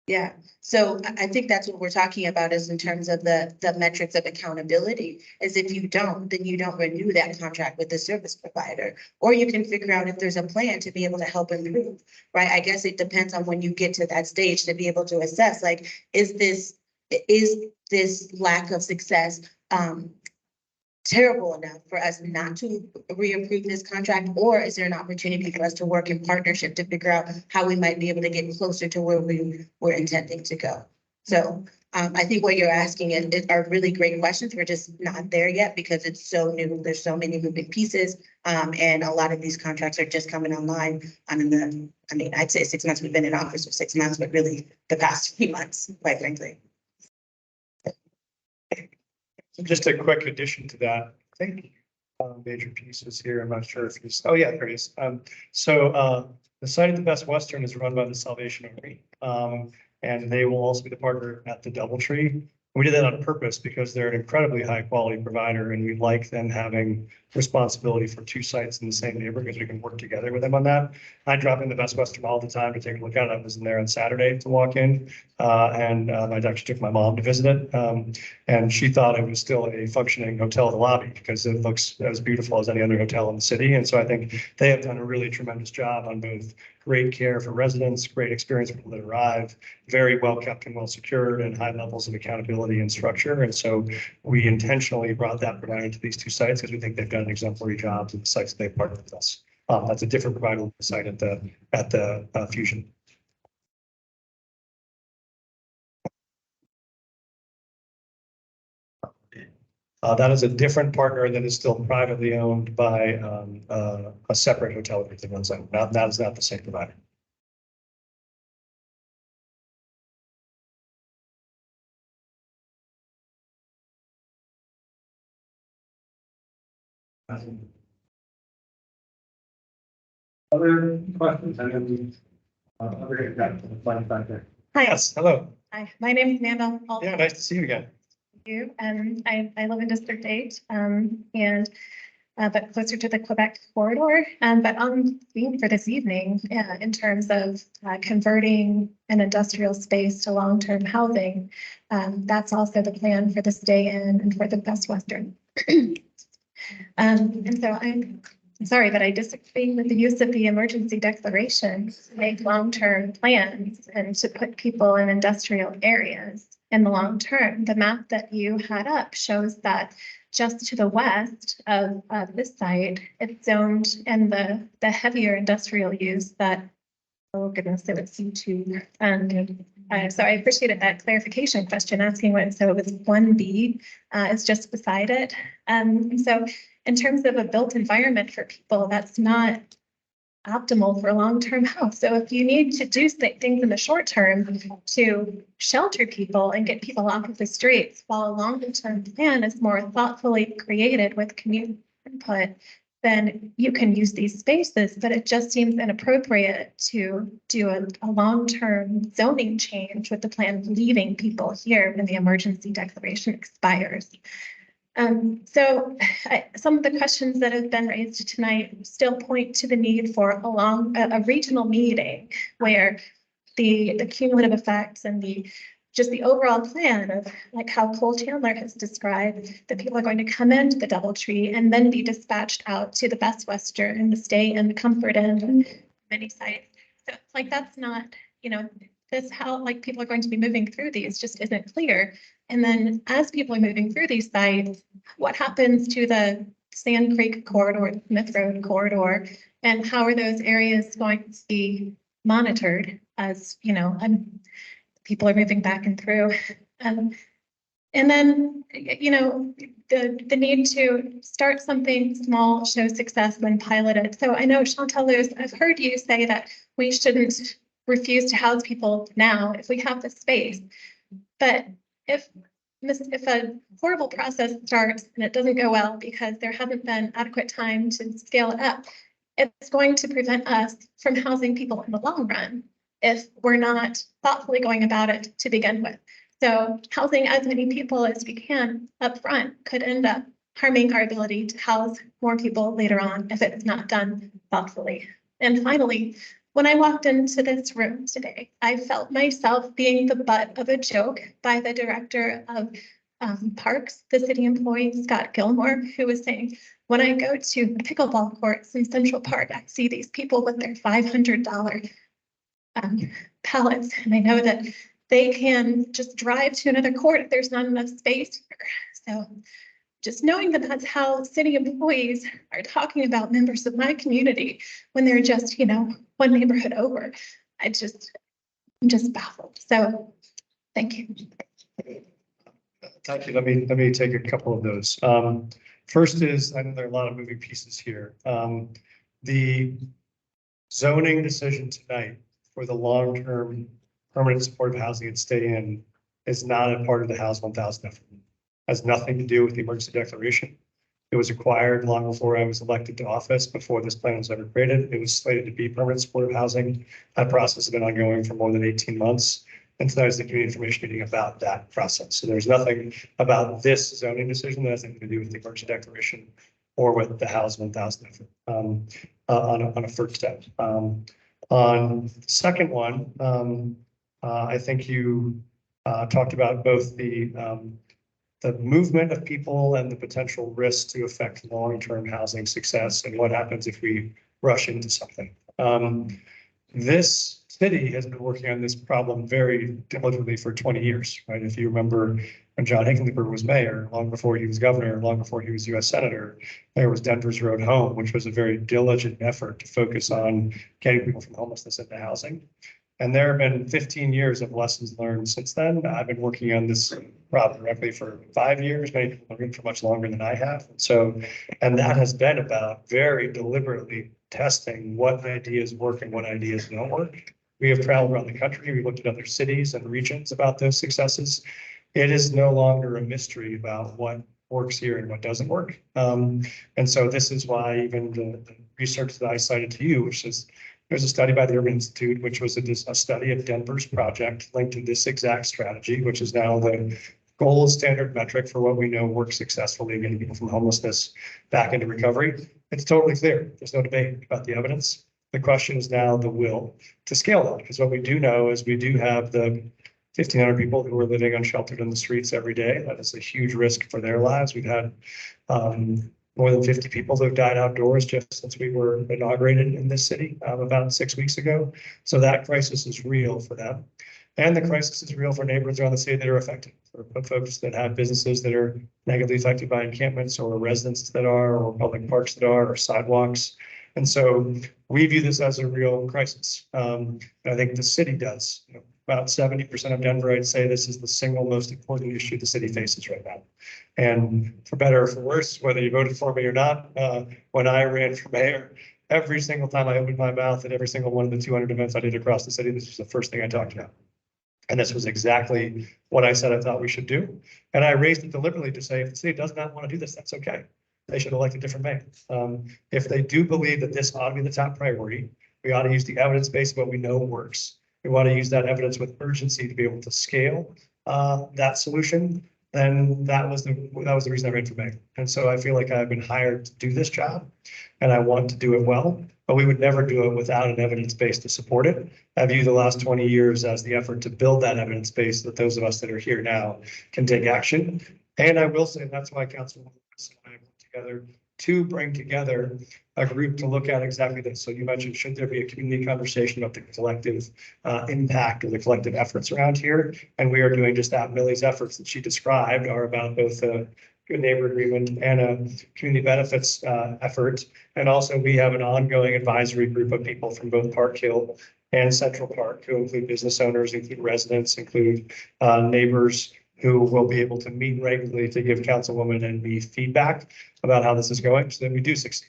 [SPEAKER 2] Yeah, so I think that's what we're talking about, is in terms of the metrics of accountability, is if you don't, then you don't renew that contract with the service provider. Or you can figure out if there's a plan to be able to help improve, right? I guess it depends on when you get to that stage to be able to assess, like, is this lack of success terrible enough for us not to reapprove this contract? Or is there an opportunity for us to work in partnership to figure out how we might be able to get closer to where we were intending to go? So I think what you're asking are really great questions. We're just not there yet because it's so new. There's so many moving pieces. And a lot of these contracts are just coming online. I'd say 6 months. We've been in office for 6 months, but really the past few months, quite frankly.
[SPEAKER 5] Just a quick addition to that, I think major pieces here. I'm not sure if he's, oh yeah, there it is. So the site at the Best Western is run by the Salvation Army. And they will also be the partner at the DoubleTree. We did that on purpose because they're an incredibly high quality provider, and we like them having responsibility for 2 sites in the same neighborhood because we can work together with them on that. I drop in the Best Western all the time to take a look at it. I was in there on Saturday to walk in, and I actually took my mom to visit it. And she thought it was still a functioning hotel in the lobby because it looks as beautiful as any other hotel in the city. And so I think they have done a really tremendous job on both great care for residents, great experience for people that arrive, very well kept and well secured, and high levels of accountability and structure. And so we intentionally brought that provider to these 2 sites because we think they've done an exemplary job to the sites they've partnered with us. That's a different provider than the site at the Fusion. That is a different partner that is still privately owned by a separate hotel group that runs that. That is not the same provider. Other questions?
[SPEAKER 13] Hi.
[SPEAKER 5] Yes, hello.
[SPEAKER 13] Hi, my name is Amanda.
[SPEAKER 5] Yeah, nice to see you again.
[SPEAKER 13] You, and I live in District 8, but closer to the Quebec corridor. But on theme for this evening, in terms of converting an industrial space to long-term housing, that's also the plan for the Stay Inn and for the Best Western. And so I'm sorry, but I disagree with the use of the emergency declaration to make long-term plans and to put people in industrial areas in the long term. The map that you had up shows that just to the west of this site, it's zoned in the heavier industrial use that, oh goodness, it was C2. So I appreciated that clarification question asking what, so it was 1B is just beside it. So in terms of a built environment for people, that's not optimal for a long-term house. So if you need to do things in the short term to shelter people and get people off of the streets, while a longer-term plan is more thoughtfully created with community input, then you can use these spaces. But it just seems inappropriate to do a long-term zoning change with the plan of leaving people here when the emergency declaration expires. Some of the questions that have been raised tonight still point to the need for a regional meeting where the cumulative effects and just the overall plan of like how Cole Chandler has described that people are going to come into the DoubleTree and then be dispatched out to the Best Western, the Stay Inn, the Comfort Inn, and many sites. So like that's not, this how like people are going to be moving through these just isn't clear. And then as people are moving through these sites, what happens to the Sand Creek corridor, the Smith Road corridor, and how are those areas going to be monitored as, people are moving back and through. And then, the need to start something small, show success, then pilot it. So I know, Chantal Lewis, I've heard you say that we shouldn't refuse to house people now if we have the space. But if a horrible process starts and it doesn't go well because there hasn't been adequate time to scale it up, it's going to prevent us from housing people in the long run if we're not thoughtfully going about it to begin with. So housing as many people as we can up front could end up harming our ability to house more people later on if it's not done thoughtfully. And finally, when I walked into this room today, I felt myself being the butt of a joke by the director of parks, the city employee, Scott Gilmore, who was saying, when I go to the pickleball courts in Central Park, I see these people with their $500 pallets, and I know that they can just drive to another court if there's not enough space here. So just knowing that that's how city employees are talking about members of my community when they're just, one neighborhood over, I'm just baffled. So thank you.
[SPEAKER 5] Thank you. Let me take a couple of those. First is, I know there are a lot of moving pieces here. The zoning decision tonight for the long-term permanent supportive housing at Stay Inn is not a part of the House 1000 effort. Has nothing to do with the emergency declaration. It was acquired long before I was elected to office, before this plan was ever created. It was slated to be permanent supportive housing. That process has been ongoing for more than 18 months. And tonight is the community information meeting about that process. So there's nothing about this zoning decision that has anything to do with the emergency declaration or with the House 1000 effort on a first step. On the second one, I think you talked about both the movement of people and the potential risk to affect long-term housing success and what happens if we rush into something. This city has been working on this problem very diligently for 20 years, right? If you remember when John Hickenlooper was mayor, long before he was governor, long before he was US Senator, there was Denver's Road Home, which was a very diligent effort to focus on getting people from homelessness into housing. And there have been 15 years of lessons learned since then. I've been working on this problem directly for 5 years, many people have been for much longer than I have. And that has been about very deliberately testing what ideas work and what ideas don't work. We have traveled around the country. We looked at other cities and regions about those successes. It is no longer a mystery about what works here and what doesn't work. And so this is why even the research that I cited to you, which is there's a study by the Urban Institute, which was a study of Denver's project linked to this exact strategy, which is now the gold standard metric for what we know works successfully getting people from homelessness back into recovery. It's totally clear. There's no debate about the evidence. The question is now the will to scale that, because what we do know is we do have the 1,500 people who are living unsheltered in the streets every day. That is a huge risk for their lives. We've had more than 50 people who have died outdoors just since we were inaugurated in this city about 6 weeks ago. So that crisis is real for them. And the crisis is real for neighborhoods around the city that are affected, for folks that have businesses that are negatively affected by encampments, or residents that are, or public parks that are, or sidewalks. And so we view this as a real crisis. I think the city does. About 70% of Denverites say this is the single most important issue the city faces right now. And for better or for worse, whether you voted for me or not, when I ran for mayor, every single time I opened my mouth at every single one of the 200 events I did across the city, this was the first thing I talked about. And this was exactly what I said I thought we should do. And I raised it deliberately to say, if the city does not want to do this, that's okay. They should elect a different mayor. If they do believe that this ought to be the top priority, we ought to use the evidence base of what we know works. We want to use that evidence with urgency to be able to scale that solution. then that was the reason I ran for mayor. And so I feel like I've been hired to do this job and I want to do it well, but we would never do it without an evidence base to support it. I view the last 20 years as the effort to build that evidence base that those of us that are here now can take action. And I will say that's why Councilwoman Lewis and I put together to bring together a group to look at exactly this. So you mentioned, should there be a community conversation about the collective impact or the collective efforts around here? And we are doing just that. Millie's efforts that she described are about both a good neighbor agreement and a community benefits effort. And also we have an ongoing advisory group of people from both Park Hill and Central Park who include business owners, include residents, include neighbors, who will be able to meet regularly to give Councilwoman and me feedback about how this is going so that we do succeed.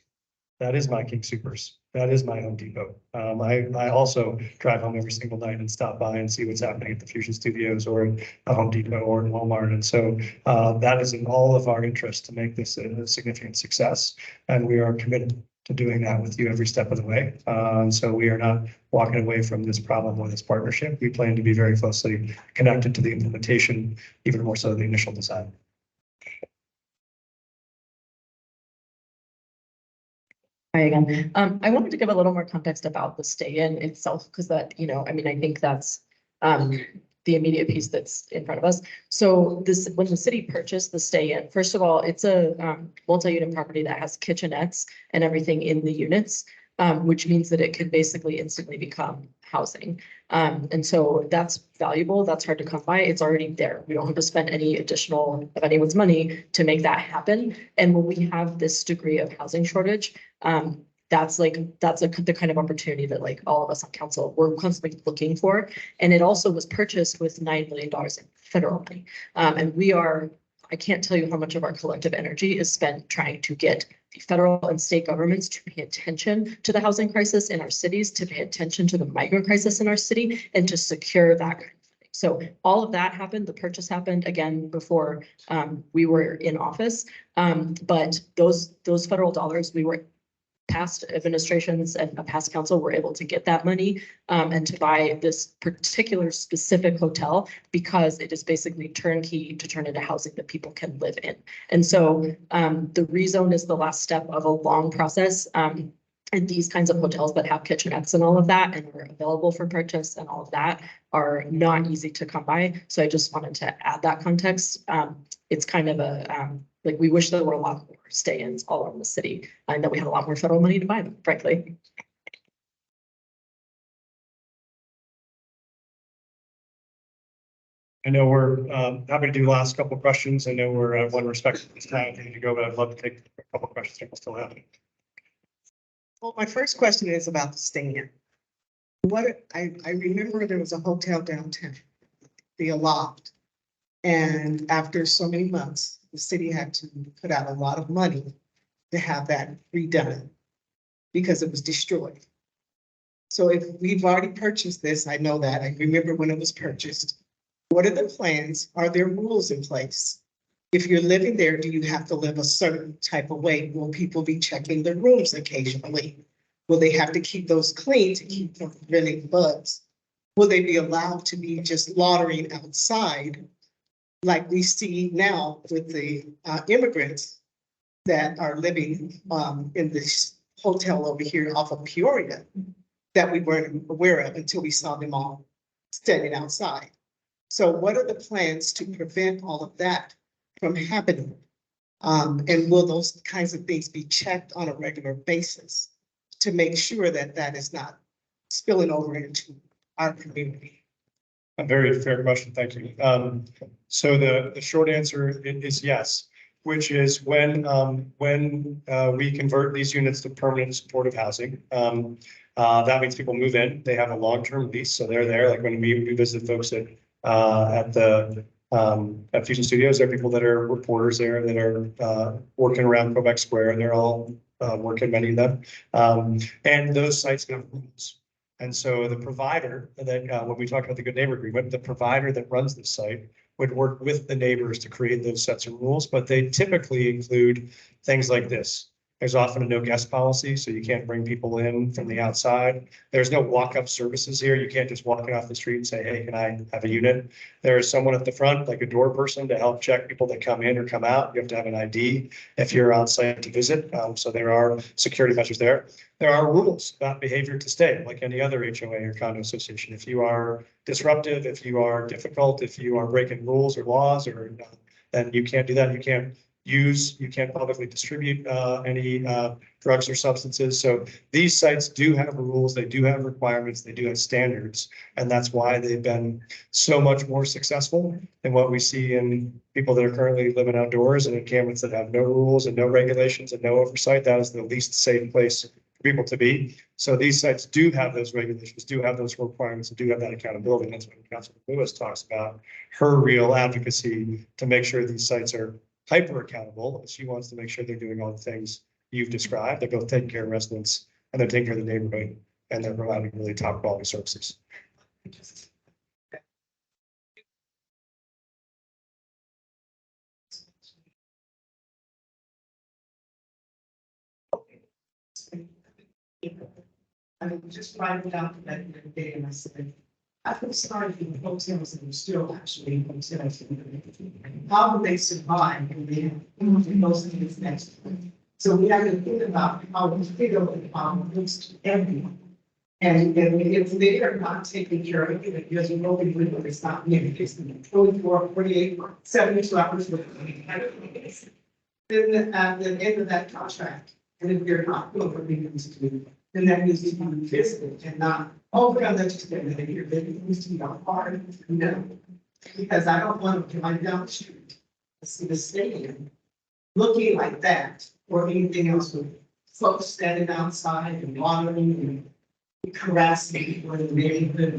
[SPEAKER 5] That is my King Soopers. That is my Home Depot. I also drive home every single night and stop by and see what's happening at the Fusion Studios or at a Home Depot or in Walmart. And so that is in all of our interest to make this a significant success. And we are committed to doing that with you every step of the way. So we are not walking away from this problem or this partnership. We plan to be very closely connected to the implementation, even more so the initial design.
[SPEAKER 3] Hi again. I wanted to give a little more context about the stay-in itself, because that, I mean, I think that's the immediate piece that's in front of us. So this, when the city purchased the stay-in, first of all, it's a multi-unit property that has kitchenettes and everything in the units, which means that it could basically instantly become housing. And so that's valuable. That's hard to come by. It's already there. We don't have to spend any additional of anyone's money to make that happen. And when we have this degree of housing shortage, that's the kind of opportunity that like all of us on council, we're constantly looking for. And it also was purchased with $9 million in federal money. And I can't tell you how much of our collective energy is spent trying to get the federal and state governments to pay attention to the housing crisis in our cities, to pay attention to the migrant crisis in our city, and to secure that kind of funding. So all of that happened. The purchase happened again before we were in office. But those federal dollars, we were past administrations and a past council were able to get that money and to buy this particular specific hotel because it is basically turnkey to turn into housing that people can live in. And so the rezone is the last step of a long process. And these kinds of hotels that have kitchenettes and all of that and are available for purchase and all of that are not easy to come by. So I just wanted to add that context. It's kind of a, like we wish there were a lot more stay-ins all over the city and that we had a lot more federal money to buy them, frankly.
[SPEAKER 5] I know we're happy to do the last couple of questions. I know we're one respect this time to go, but I'd love to take a couple of questions if we're still having.
[SPEAKER 14] Well, my first question is about the stay-in. I remember there was a hotel downtown, the Aloft. And after so many months, the city had to put out a lot of money to have that redone because it was destroyed. So if we've already purchased this, I know that, I remember when it was purchased. What are the plans? Are there rules in place? If you're living there, do you have to live a certain type of way? Will people be checking the rooms occasionally? Will they have to keep those clean to keep from preventing bugs? Will they be allowed to be just loitering outside like we see now with the immigrants that are living in this hotel over here off of Peoria that we weren't aware of until we saw them all standing outside? So what are the plans to prevent all of that from happening? And will those kinds of things be checked on a regular basis to make sure that that is not spilling over into our community?
[SPEAKER 5] A very fair question. Thank you. So the short answer is yes, which is when we convert these units to permanent supportive housing, that means people move in. They have a long-term lease, so they're there. Like when we visit folks at Fusion Studios, there are people that are reporters there that are working around Quebec Square. They're all working, many of them, and those sites have rules. And so the provider that, when we talk about the Good Neighbor Agreement, the provider that runs the site would work with the neighbors to create those sets of rules, but they typically include things like this. There's often a no guest policy, so you can't bring people in from the outside. There's no walk-up services here. You can't just walk in off the street and say, hey, can I have a unit? There is someone at the front, like a door person, to help check people that come in or come out. You have to have an ID if you're on site to visit. So there are security measures there. There are rules about behavior to stay, like any other HOA or condo association. If you are disruptive, if you are difficult, if you are breaking rules or laws, or then you can't do that. You can't publicly distribute any drugs or substances. So these sites do have rules, they do have requirements, they do have standards. And that's why they've been so much more successful than what we see in people that are currently living outdoors and encampments that have no rules and no regulations and no oversight. That is the least safe place for people to be. So these sites do have those regulations, do have those requirements, and do have that accountability. And that's what Councilman Lewis talks about, her real advocacy to make sure these sites are hyper accountable. She wants to make sure they're doing all the things you've described. They're both taking care of residents and they're taking care of the neighborhood, and they're providing really top quality services.
[SPEAKER 14] I mean, just writing down that day and I said, I feel sorry for the hotels that are still actually in hotels. How do they survive when they have those things next to them? So we have to think about how we figure out looks to everyone. And if they are not taken care of, if there's an open window, it's not near, it's 24, 48, 72 hours. Then at the end of that contract, and if you're not doing what we need to do, then that needs to be revisited and not, oh, we're gonna let you spend it here, then it needs to be on part, no. Because I don't want to drive down the street, to see the stadium looking like that, or anything else with folks standing outside and watering and harassing people in the neighborhood.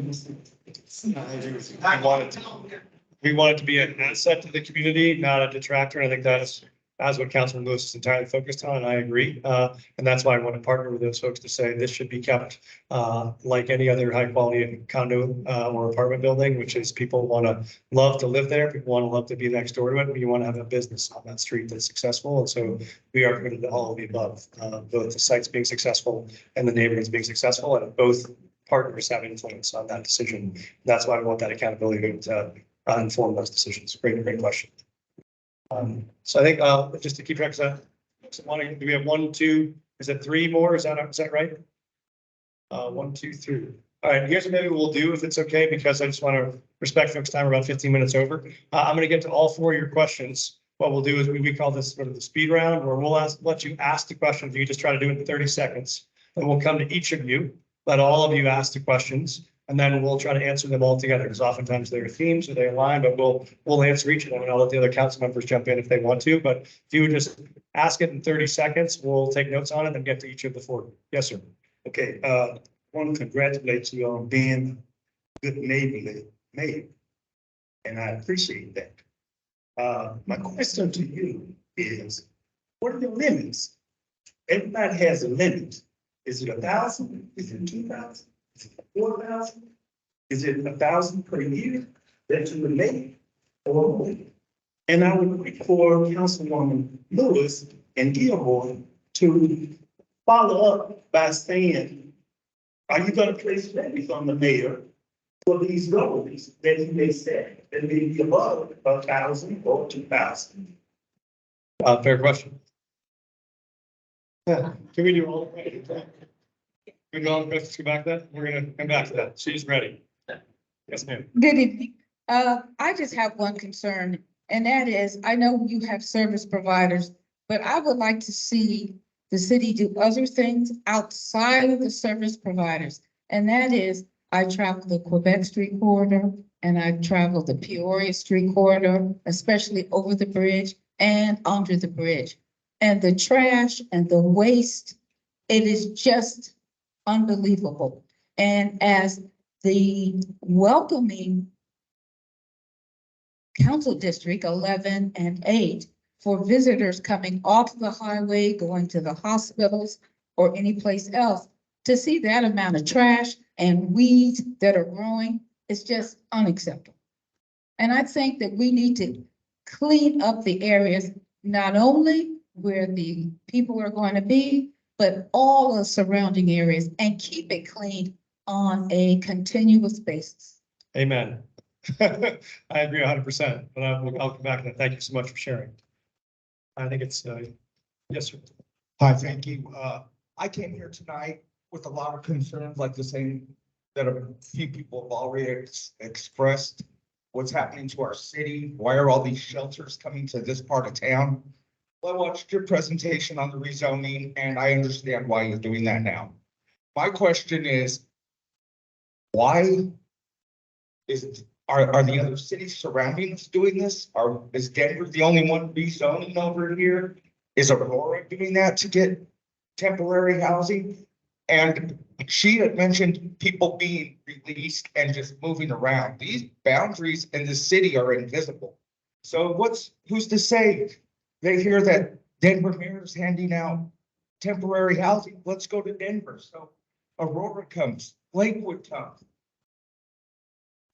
[SPEAKER 5] We want it to be an asset to the community, not a detractor. I think that's what Councilman Lewis is entirely focused on, and I agree. And that's why I want to partner with those folks to say this should be kept like any other high quality condo or apartment building, which is people want to love to live there. People want to love to be next door to it. You want to have a business on that street that's successful. And so we are committed to all of the above, both the sites being successful and the neighborhoods being successful, and both partners have influence on that decision. That's why I want that accountability to inform those decisions. Great question. So I think just to keep track of that, do we have 1, 2, is it 3 more? Is that right? 1, 2, 3. All right, here's what maybe we'll do if it's okay, because I just want to respect folks' time. We're about 15 minutes over. I'm going to get to all 4 of your questions. What we'll do is we call this sort of the speed round, where we'll let you ask the questions. You just try to do it in 30 seconds. And we'll come to each of you, let all of you ask the questions, and then we'll try to answer them all together, because oftentimes there are themes or they align, but we'll answer each of them, and I'll let the other council members jump in if they want to. But if you would just ask it in 30 seconds, we'll take notes on it and get to each of the 4. Yes, sir.
[SPEAKER 8] Okay, I want to congratulate you on being a good neighborly mayor, and I appreciate that. My question to you is, what are the limits? Everybody has a limit. Is it 1,000? Is it 2,000? Is it 4,000? Is it 1,000 per year that you would make? And I would wait for Councilwoman Lewis and Gilmore to follow up by saying, are you going to place levies on the mayor for these goals that he may set that may be above 1,000 or 2,000?
[SPEAKER 5] Fair question. Yeah. Can we do all the questions? Can we do all the questions? Go back to that? We're going to come back to that. She's ready. Yes, ma'am.
[SPEAKER 15] Good evening. I just have one concern, and that is, I know you have service providers, but I would like to see the city do other things outside of the service providers. And that is, I travel the Quebec Street corridor, and I travel the Peoria Street corridor, especially over the bridge and under the bridge. And the trash and the waste, it is just unbelievable. And as the welcoming council district 11 and 8 for visitors coming off the highway, going to the hospitals or any place else, to see that amount of trash and weeds that are growing is just unacceptable. And I think that we need to clean up the areas, not only where the people are going to be, but all the surrounding areas and keep it clean on a continuous basis.
[SPEAKER 5] Amen. I agree 100%, but I'll come back to that. Thank you so much for sharing. I think it's, yes, sir.
[SPEAKER 16] Hi, thank you. I came here tonight with a lot of concerns like the same that a few people have already expressed. What's happening to our city? Why are all these shelters coming to this part of town? Well, I watched your presentation on the rezoning and I understand why you're doing that now. My question is, why are the other cities surrounding us doing this? Is Denver the only one rezoning over here? Is Aurora doing that to get temporary housing? And she had mentioned people being released and just moving around. These boundaries in the city are invisible. So who's to say they hear that Denver mayor is handing out temporary housing? Let's go to Denver. So Aurora comes, Lakewood comes.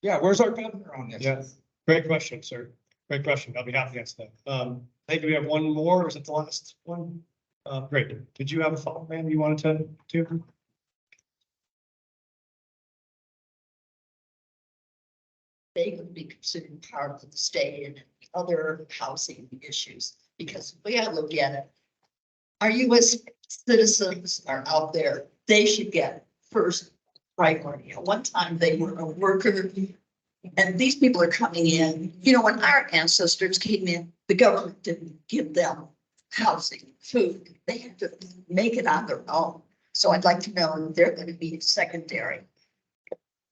[SPEAKER 16] Yeah, where's our governor on this?
[SPEAKER 5] Yeah, great question, sir. Great question. I'll be happy to answer that. I think we have one more, or is it the last one? Great. Did you have a follow-up, ma'am, you wanted to do?
[SPEAKER 12] They could be considered part of the state and other housing issues, because we gotta look at it. Our US citizens are out there, they should get first priority. At one time, they were a worker, and these people are coming in. You know, when our ancestors came in, the government didn't give them housing, food. They had to make it on their own. So I'd like to know if they're going to be secondary.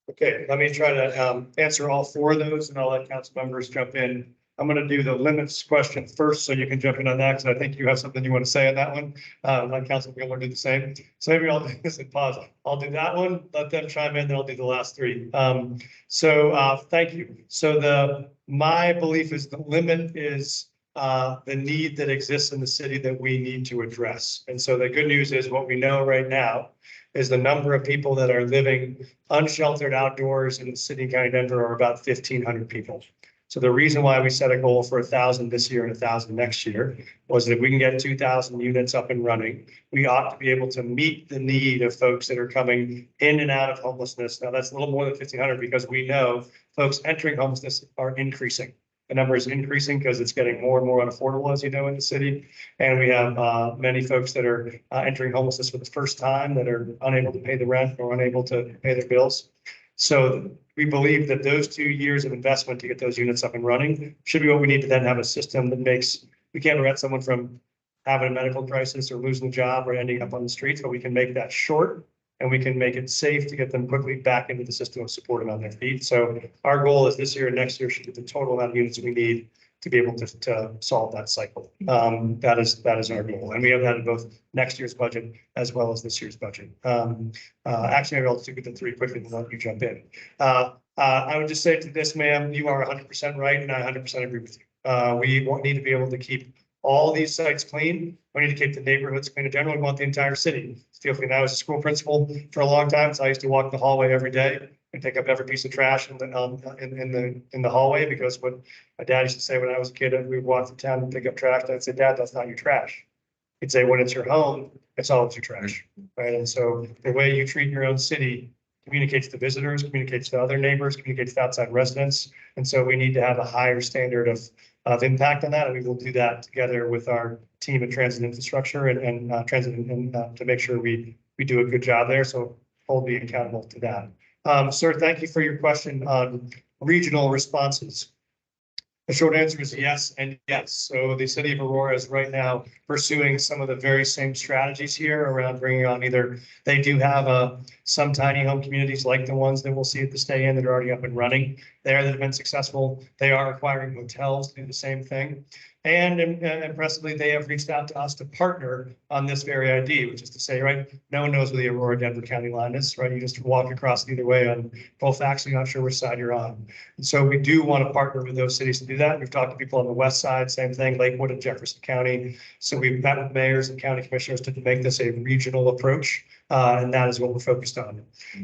[SPEAKER 5] Okay, let me try to answer all four of those and I'll let council members jump in. I'm going to do the limits question first, so you can jump in on that, because I think you have something you want to say on that one. Let council will do the same. So maybe I'll do this and pause. I'll do that one, let them chime in, then I'll do the last three. Thank you. So my belief is the limit is the need that exists in the city that we need to address. And so the good news is what we know right now is the number of people that are living unsheltered outdoors in the city and county of Denver are about 1,500 people. So the reason why we set a goal for 1,000 this year and 1,000 next year was that if we can get 2,000 units up and running, we ought to be able to meet the need of folks that are coming in and out of homelessness. Now that's a little more than 1,500 because we know folks entering homelessness are increasing. The number is increasing because it's getting more and more unaffordable, as you know, in the city. And we have many folks that are entering homelessness for the first time that are unable to pay the rent or unable to pay their bills. So we believe that those 2 years of investment to get those units up and running should be what we need to then have a system that makes, we can't prevent someone from having a medical crisis or losing a job or ending up on the streets, but we can make that short and we can make it safe to get them quickly back into the system of supporting on their feet. So our goal is this year and next year should be the total amount of units we need to be able to solve that cycle. That is our goal. And we have that in both next year's budget as well as this year's budget. Actually, I'll do the three quickly and let you jump in. I would just say to this, ma'am, you are 100% right, and I 100% agree with you. We need to be able to keep all these sites clean. We need to keep the neighborhoods clean in general. We want the entire city. Feel free. I was a school principal for a long time, so I used to walk the hallway every day and pick up every piece of trash in the hallway, because what my dad used to say when I was a kid, we would walk to town and pick up trash. I'd say, Dad, that's not your trash. He'd say, when it's your home, it's always your trash, right? And so the way you treat your own city communicates to visitors, communicates to other neighbors, communicates to outside residents. And so we need to have a higher standard of impact on that. And we will do that together with our team at Transit Infrastructure and Transit to make sure we do a good job there. So hold me accountable to that. Sir, thank you for your question on regional responses. The short answer is yes and yes. So the city of Aurora is right now pursuing some of the very same strategies here around bringing on either, they do have some tiny home communities like the ones that we'll see at the Stay Inn that are already up and running there that have been successful. They are acquiring hotels to do the same thing. And impressively, they have reached out to us to partner on this very ID, which is to say, right, no one knows where the Aurora Denver County line is, right? You just walk across either way on both axes, you're not sure which side you're on. And so we do want to partner with those cities to do that. We've talked to people on the west side, same thing, Lakewood and Jefferson County. So we've met with mayors and county commissioners to make this a regional approach. And that is what we're focused on.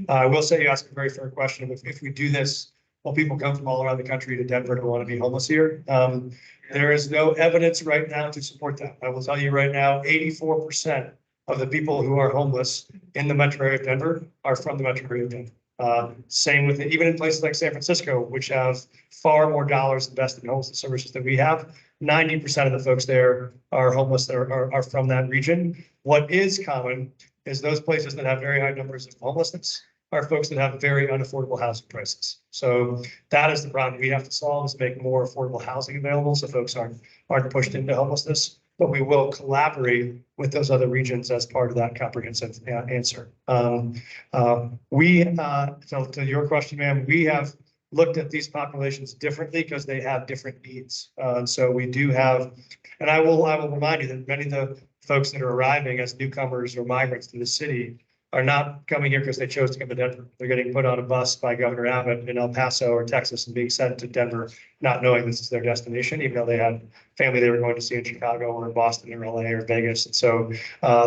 [SPEAKER 5] I will say, you asked a very fair question. If we do this Well, people come from all around the country to Denver to want to be homeless here. There is no evidence right now to support that. I will tell you right now, 84% of the people who are homeless in the metro area of Denver are from the metro area of Denver. Same with, even in places like San Francisco, which have far more dollars invested in homelessness services than we have. 90% of the folks there are homeless that are from that region. What is common is those places that have very high numbers of homelessness are folks that have very unaffordable housing prices. So that is the problem we have to solve, is make more affordable housing available so folks aren't pushed into homelessness. But we will collaborate with those other regions as part of that comprehensive answer. So to your question, ma'am, we have looked at these populations differently because they have different needs. So we do have, and I will remind you that many of the folks that are arriving as newcomers or migrants to the city are not coming here because they chose to come to Denver. They're getting put on a bus by Governor Abbott in El Paso or Texas and being sent to Denver, not knowing this is their destination, even though they had family they were going to see in Chicago or in Boston or LA or Vegas. And so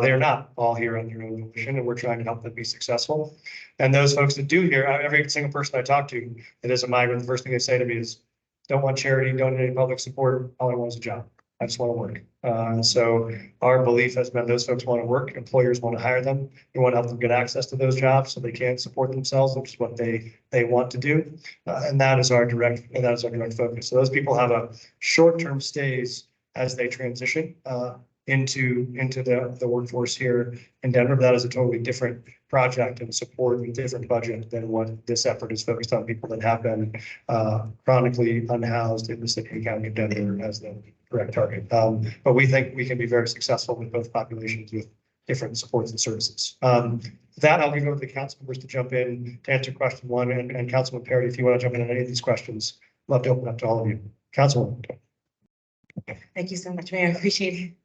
[SPEAKER 5] they're not all here on their own volition, and we're trying to help them be successful. And those folks that do here, every single person I talk to that is a migrant, the first thing they say to me is, don't want charity, don't need any public support, all I want is a job. I just want to work. So our belief has been those folks want to work, employers want to hire them. We want to help them get access to those jobs so they can support themselves, which is what they want to do. And that is our direct focus. So those people have a short-term stays as they transition into the workforce here in Denver. But that is a totally different project and support and different budget than what this effort is focused on, people that have been chronically unhoused in the city and county of Denver as the correct target. But we think we can be very successful with both populations with different supports and services. That I'll leave it to the council members to jump in to answer question one, and Councilman Perry, if you want to jump in on any of these questions, love to open up to all of you. Councilwoman.
[SPEAKER 2] Thank you so much, Mayor. I appreciate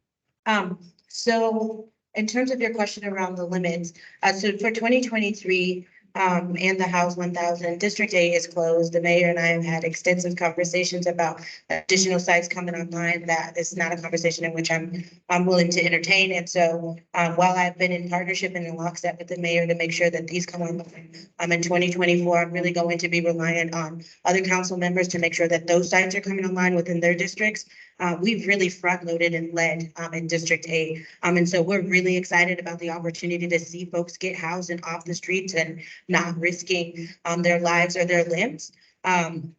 [SPEAKER 2] it. So in terms of your question around the limits, so for 2023, and the House 1000, District 8 is closed. The mayor and I have had extensive conversations about additional sites coming online. That is not a conversation in which I'm willing to entertain. And so while I've been in partnership and in lockstep with the mayor to make sure that these come online, in 2024, I'm really going to be reliant on other council members to make sure that those sites are coming online within their districts. We've really front loaded and led in District 8. And so we're really excited about the opportunity to see folks get housed and off the streets and not risking their lives or their limbs. And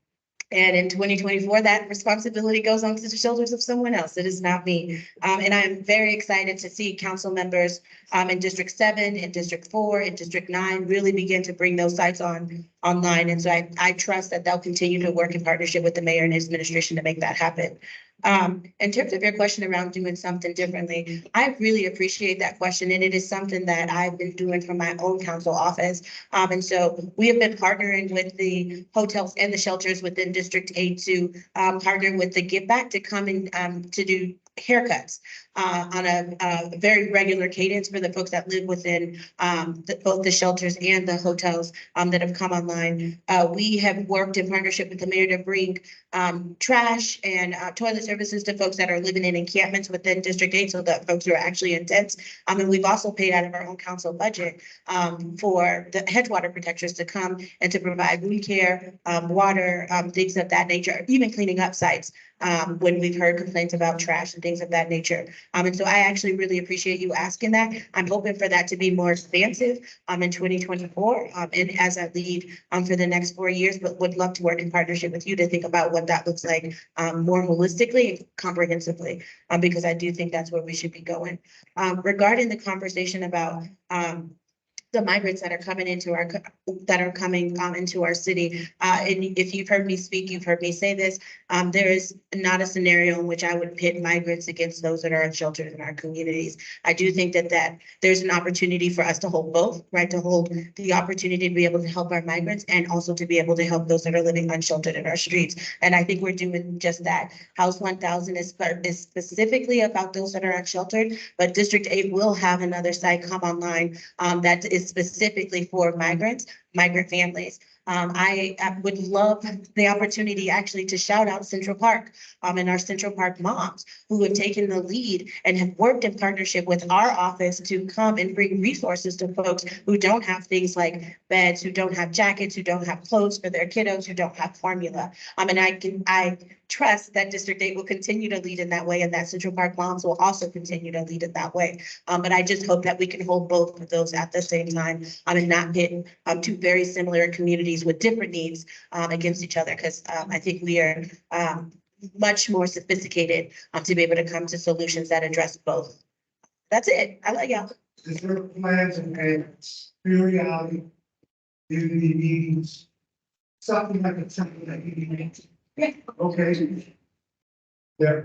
[SPEAKER 2] in 2024, that responsibility goes on to the shoulders of someone else. It is not me. And I'm very excited to see council members in District 7, in District 4, in District 9 really begin to bring those sites online. And so I trust that they'll continue to work in partnership with the mayor and his administration to make that happen. In terms of your question around doing something differently, I really appreciate that question. And it is something that I've been doing from my own council office. And so we have been partnering with the hotels and the shelters within District 8 to partner with the Give Back to come in to do haircuts on a very regular cadence for the folks that live within both the shelters and the hotels that have come online. We have worked in partnership with the mayor to bring trash and toilet services to folks that are living in encampments within District 8, so that folks who are actually in tents. And we've also paid out of our own council budget for the Hedgewater protectors to come and to provide wound care, water, things of that nature, even cleaning up sites when we've heard complaints about trash and things of that nature. And so I actually really appreciate you asking that. I'm hoping for that to be more expansive in 2024 and as I lead for the next 4 years, but would love to work in partnership with you to think about what that looks like more holistically and comprehensively, because I do think that's where we should be going. Regarding the conversation about the migrants that are coming into our city. And if you've heard me speak, you've heard me say this, there is not a scenario in which I would pit migrants against those that are unsheltered in our communities. I do think that there's an opportunity for us to hold both, right? To hold the opportunity to be able to help our migrants and also to be able to help those that are living unsheltered in our streets. And I think we're doing just that. House 1000 is specifically about those that are unsheltered, but District 8 will have another site come online that is specifically for migrants. migrant families. I would love the opportunity actually to shout out Central Park, and our Central Park moms who have taken the lead and have worked in partnership with our office to come and bring resources to folks who don't have things like beds, who don't have jackets, who don't have clothes for their kiddos, who don't have formula. And I trust that District 8 will continue to lead in that way, and that Central Park moms will also continue to lead it that way. But I just hope that we can hold both of those at the same time, and not pit two very similar communities with different needs against each other, because I think we are much more sophisticated to be able to come to solutions that address both. That's it. I like y'all.
[SPEAKER 6] Is there plans and periodic community meetings? Something like a something that you need.
[SPEAKER 2] Yeah.
[SPEAKER 6] Okay.
[SPEAKER 5] Yeah,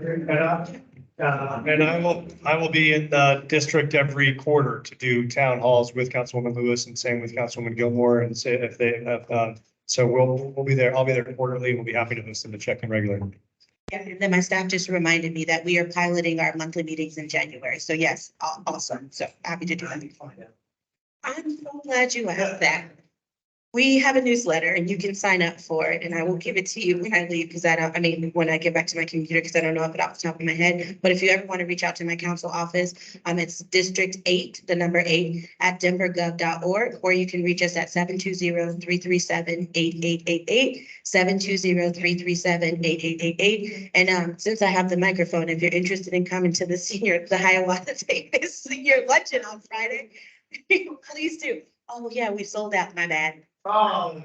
[SPEAKER 5] and I will be in the district every quarter to do town halls with Councilwoman Lewis and same with Councilwoman Gilmore, and say if they have, so we'll be there. I'll be there quarterly. We'll be happy to host them to check in regularly.
[SPEAKER 2] Yeah, and then my staff just reminded me that we are piloting our monthly meetings in January. So yes, awesome. So happy to do that. I'm so glad you asked that. We have a newsletter and you can sign up for it, and I will give it to you when I leave, because when I get back to my computer, because I don't know it off the top of my head. But if you ever want to reach out to my council office, it's District 8, the number 8 at denvergov.org, or you can reach us at 720-337-8888, 720-337-8888. And since I have the microphone, if you're interested in coming to the Hiawatha Davis Senior Luncheon on Friday, please do. Oh yeah, we sold out, my bad.
[SPEAKER 6] Oh.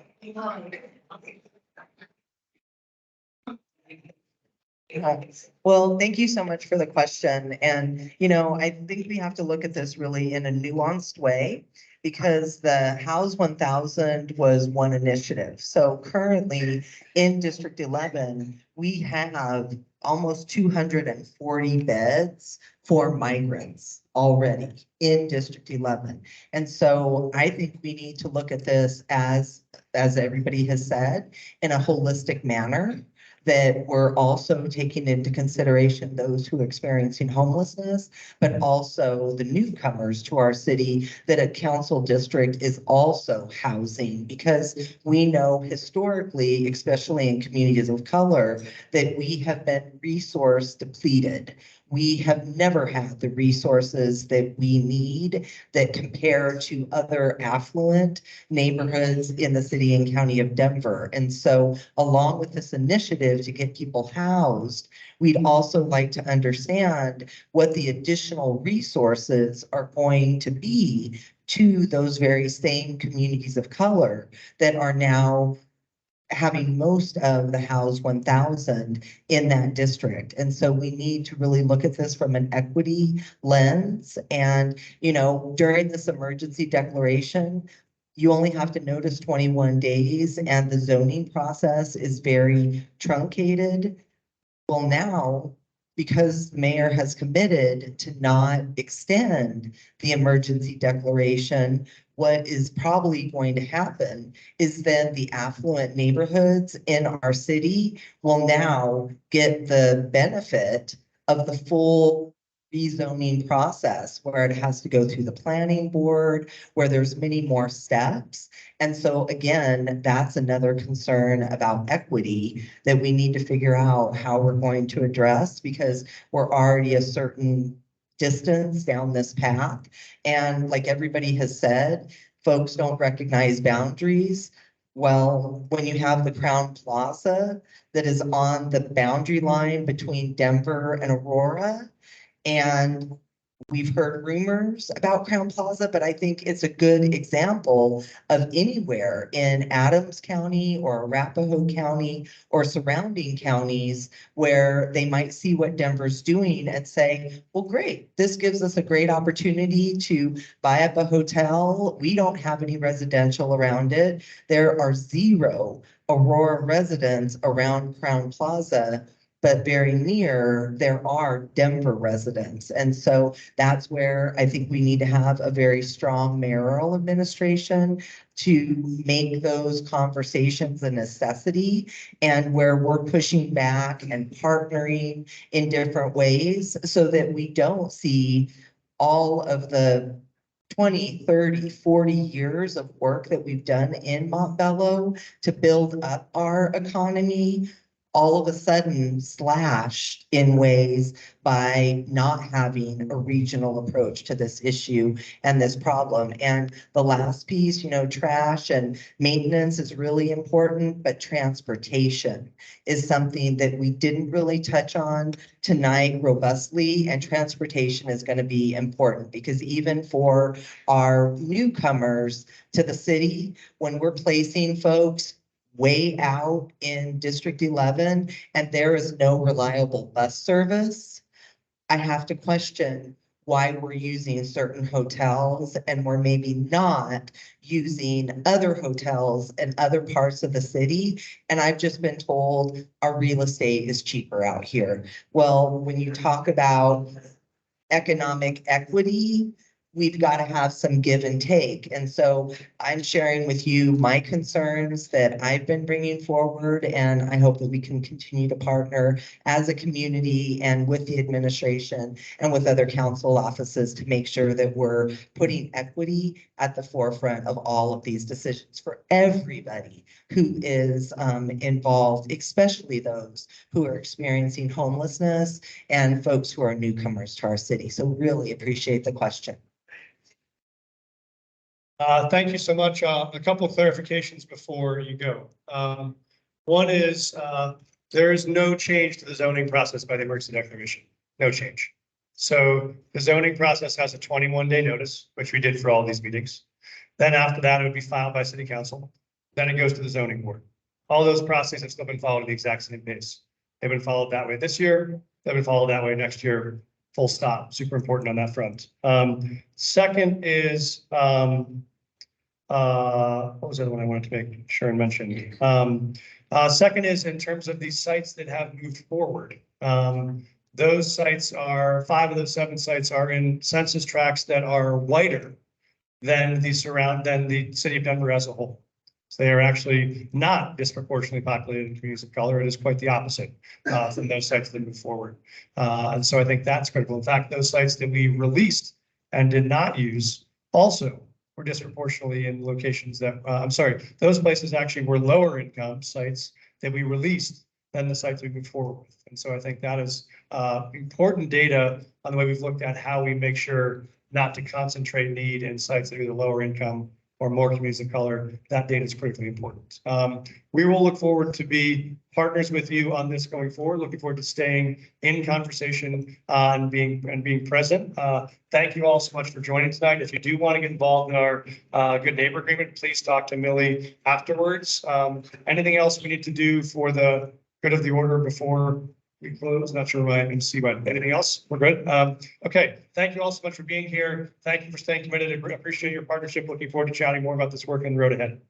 [SPEAKER 17] Well, thank you so much for the question. And, I think we have to look at this really in a nuanced way, because the House 1000 was one initiative. So currently in District 11, we have almost 240 beds for migrants already in District 11. And so I think we need to look at this as everybody has said, in a holistic manner, that we're also taking into consideration those who are experiencing homelessness, but also the newcomers to our city that a council district is also housing, because we know historically, especially in communities of color, that we have been resource depleted. We have never had the resources that we need that compare to other affluent neighborhoods in the city and county of Denver. And so along with this initiative to get people housed, we'd also like to understand what the additional resources are going to be to those very same communities of color that are now having most of the House 1000 in that district. And so we need to really look at this from an equity lens. And, during this emergency declaration, you only have to notice 21 days, and the zoning process is very truncated. Well, now, because the mayor has committed to not extend the emergency declaration, what is probably going to happen is then the affluent neighborhoods in our city will now get the benefit of the full rezoning process, where it has to go through the planning board, where there's many more steps. And so again, that's another concern about equity that we need to figure out how we're going to address, because we're already a certain distance down this path. And like everybody has said, folks don't recognize boundaries. Well, when you have the Crown Plaza that is on the boundary line between Denver and Aurora, and we've heard rumors about Crown Plaza, but I think it's a good example of anywhere in Adams County or Arapahoe County or surrounding counties where they might see what Denver's doing and say, well, great, this gives us a great opportunity to buy up a hotel. We don't have any residential around it. There are 0 Aurora residents around Crown Plaza, but very near, there are Denver residents. And so that's where I think we need to have a very strong mayoral administration to make those conversations a necessity, and where we're pushing back and partnering in different ways so that we don't see all of the 20, 30, 40 years of work that we've done in Montbello to build up our economy, all of a sudden slashed in ways by not having a regional approach to this issue and this problem. And the last piece, trash and maintenance is really important, but transportation is something that we didn't really touch on tonight robustly, and transportation is going to be important because even for our newcomers to the city, when we're placing folks way out in District 11 and there is no reliable bus service, I have to question why we're using certain hotels and we're maybe not using other hotels in other parts of the city. And I've just been told our real estate is cheaper out here. Well, when you talk about economic equity, we've got to have some give and take. And so I'm sharing with you my concerns that I've been bringing forward, and I hope that we can continue to partner as a community and with the administration and with other council offices to make sure that we're putting equity at the forefront of all of these decisions for everybody who is involved, especially those who are experiencing homelessness and folks who are newcomers to our city. So really appreciate the question.
[SPEAKER 5] Thank you so much. A couple of clarifications before you go. One is there is no change to the zoning process by the emergency declaration. No change. So the zoning process has a 21-day notice, which we did for all these meetings. Then after that, it would be filed by city council. Then it goes to the zoning board. All those processes have still been followed at the exact same pace. They've been followed that way this year. They've been followed that way next year. Full stop. Super important on that front. Second is what was the other one I wanted to make sure and mention? Second is in terms of these sites that have moved forward. Those sites are, 5 of those 7 sites are in census tracts that are wider than the city of Denver as a whole. So they are actually not disproportionately populated in communities of color. It is quite the opposite from those sites that move forward. And so I think that's critical. In fact, those sites that we released and did not use also were disproportionately in locations that, those places actually were lower income sites that we released than the sites we moved forward with. And so I think that is important data on the way we've looked at how we make sure not to concentrate need in sites that are either lower income or more communities of color. That data is critically important. We will look forward to be partners with you on this going forward. Looking forward to staying in conversation and being present. Thank you all so much for joining tonight. If you do want to get involved in our Good Neighbor Agreement, please talk to Millie afterwards. Anything else we need to do for the good of the order before we close? Not sure I can see, but anything else? We're good. Okay. Thank you all so much for being here. Thank you for staying committed. I appreciate your partnership. Looking forward to chatting more about this work in the road ahead.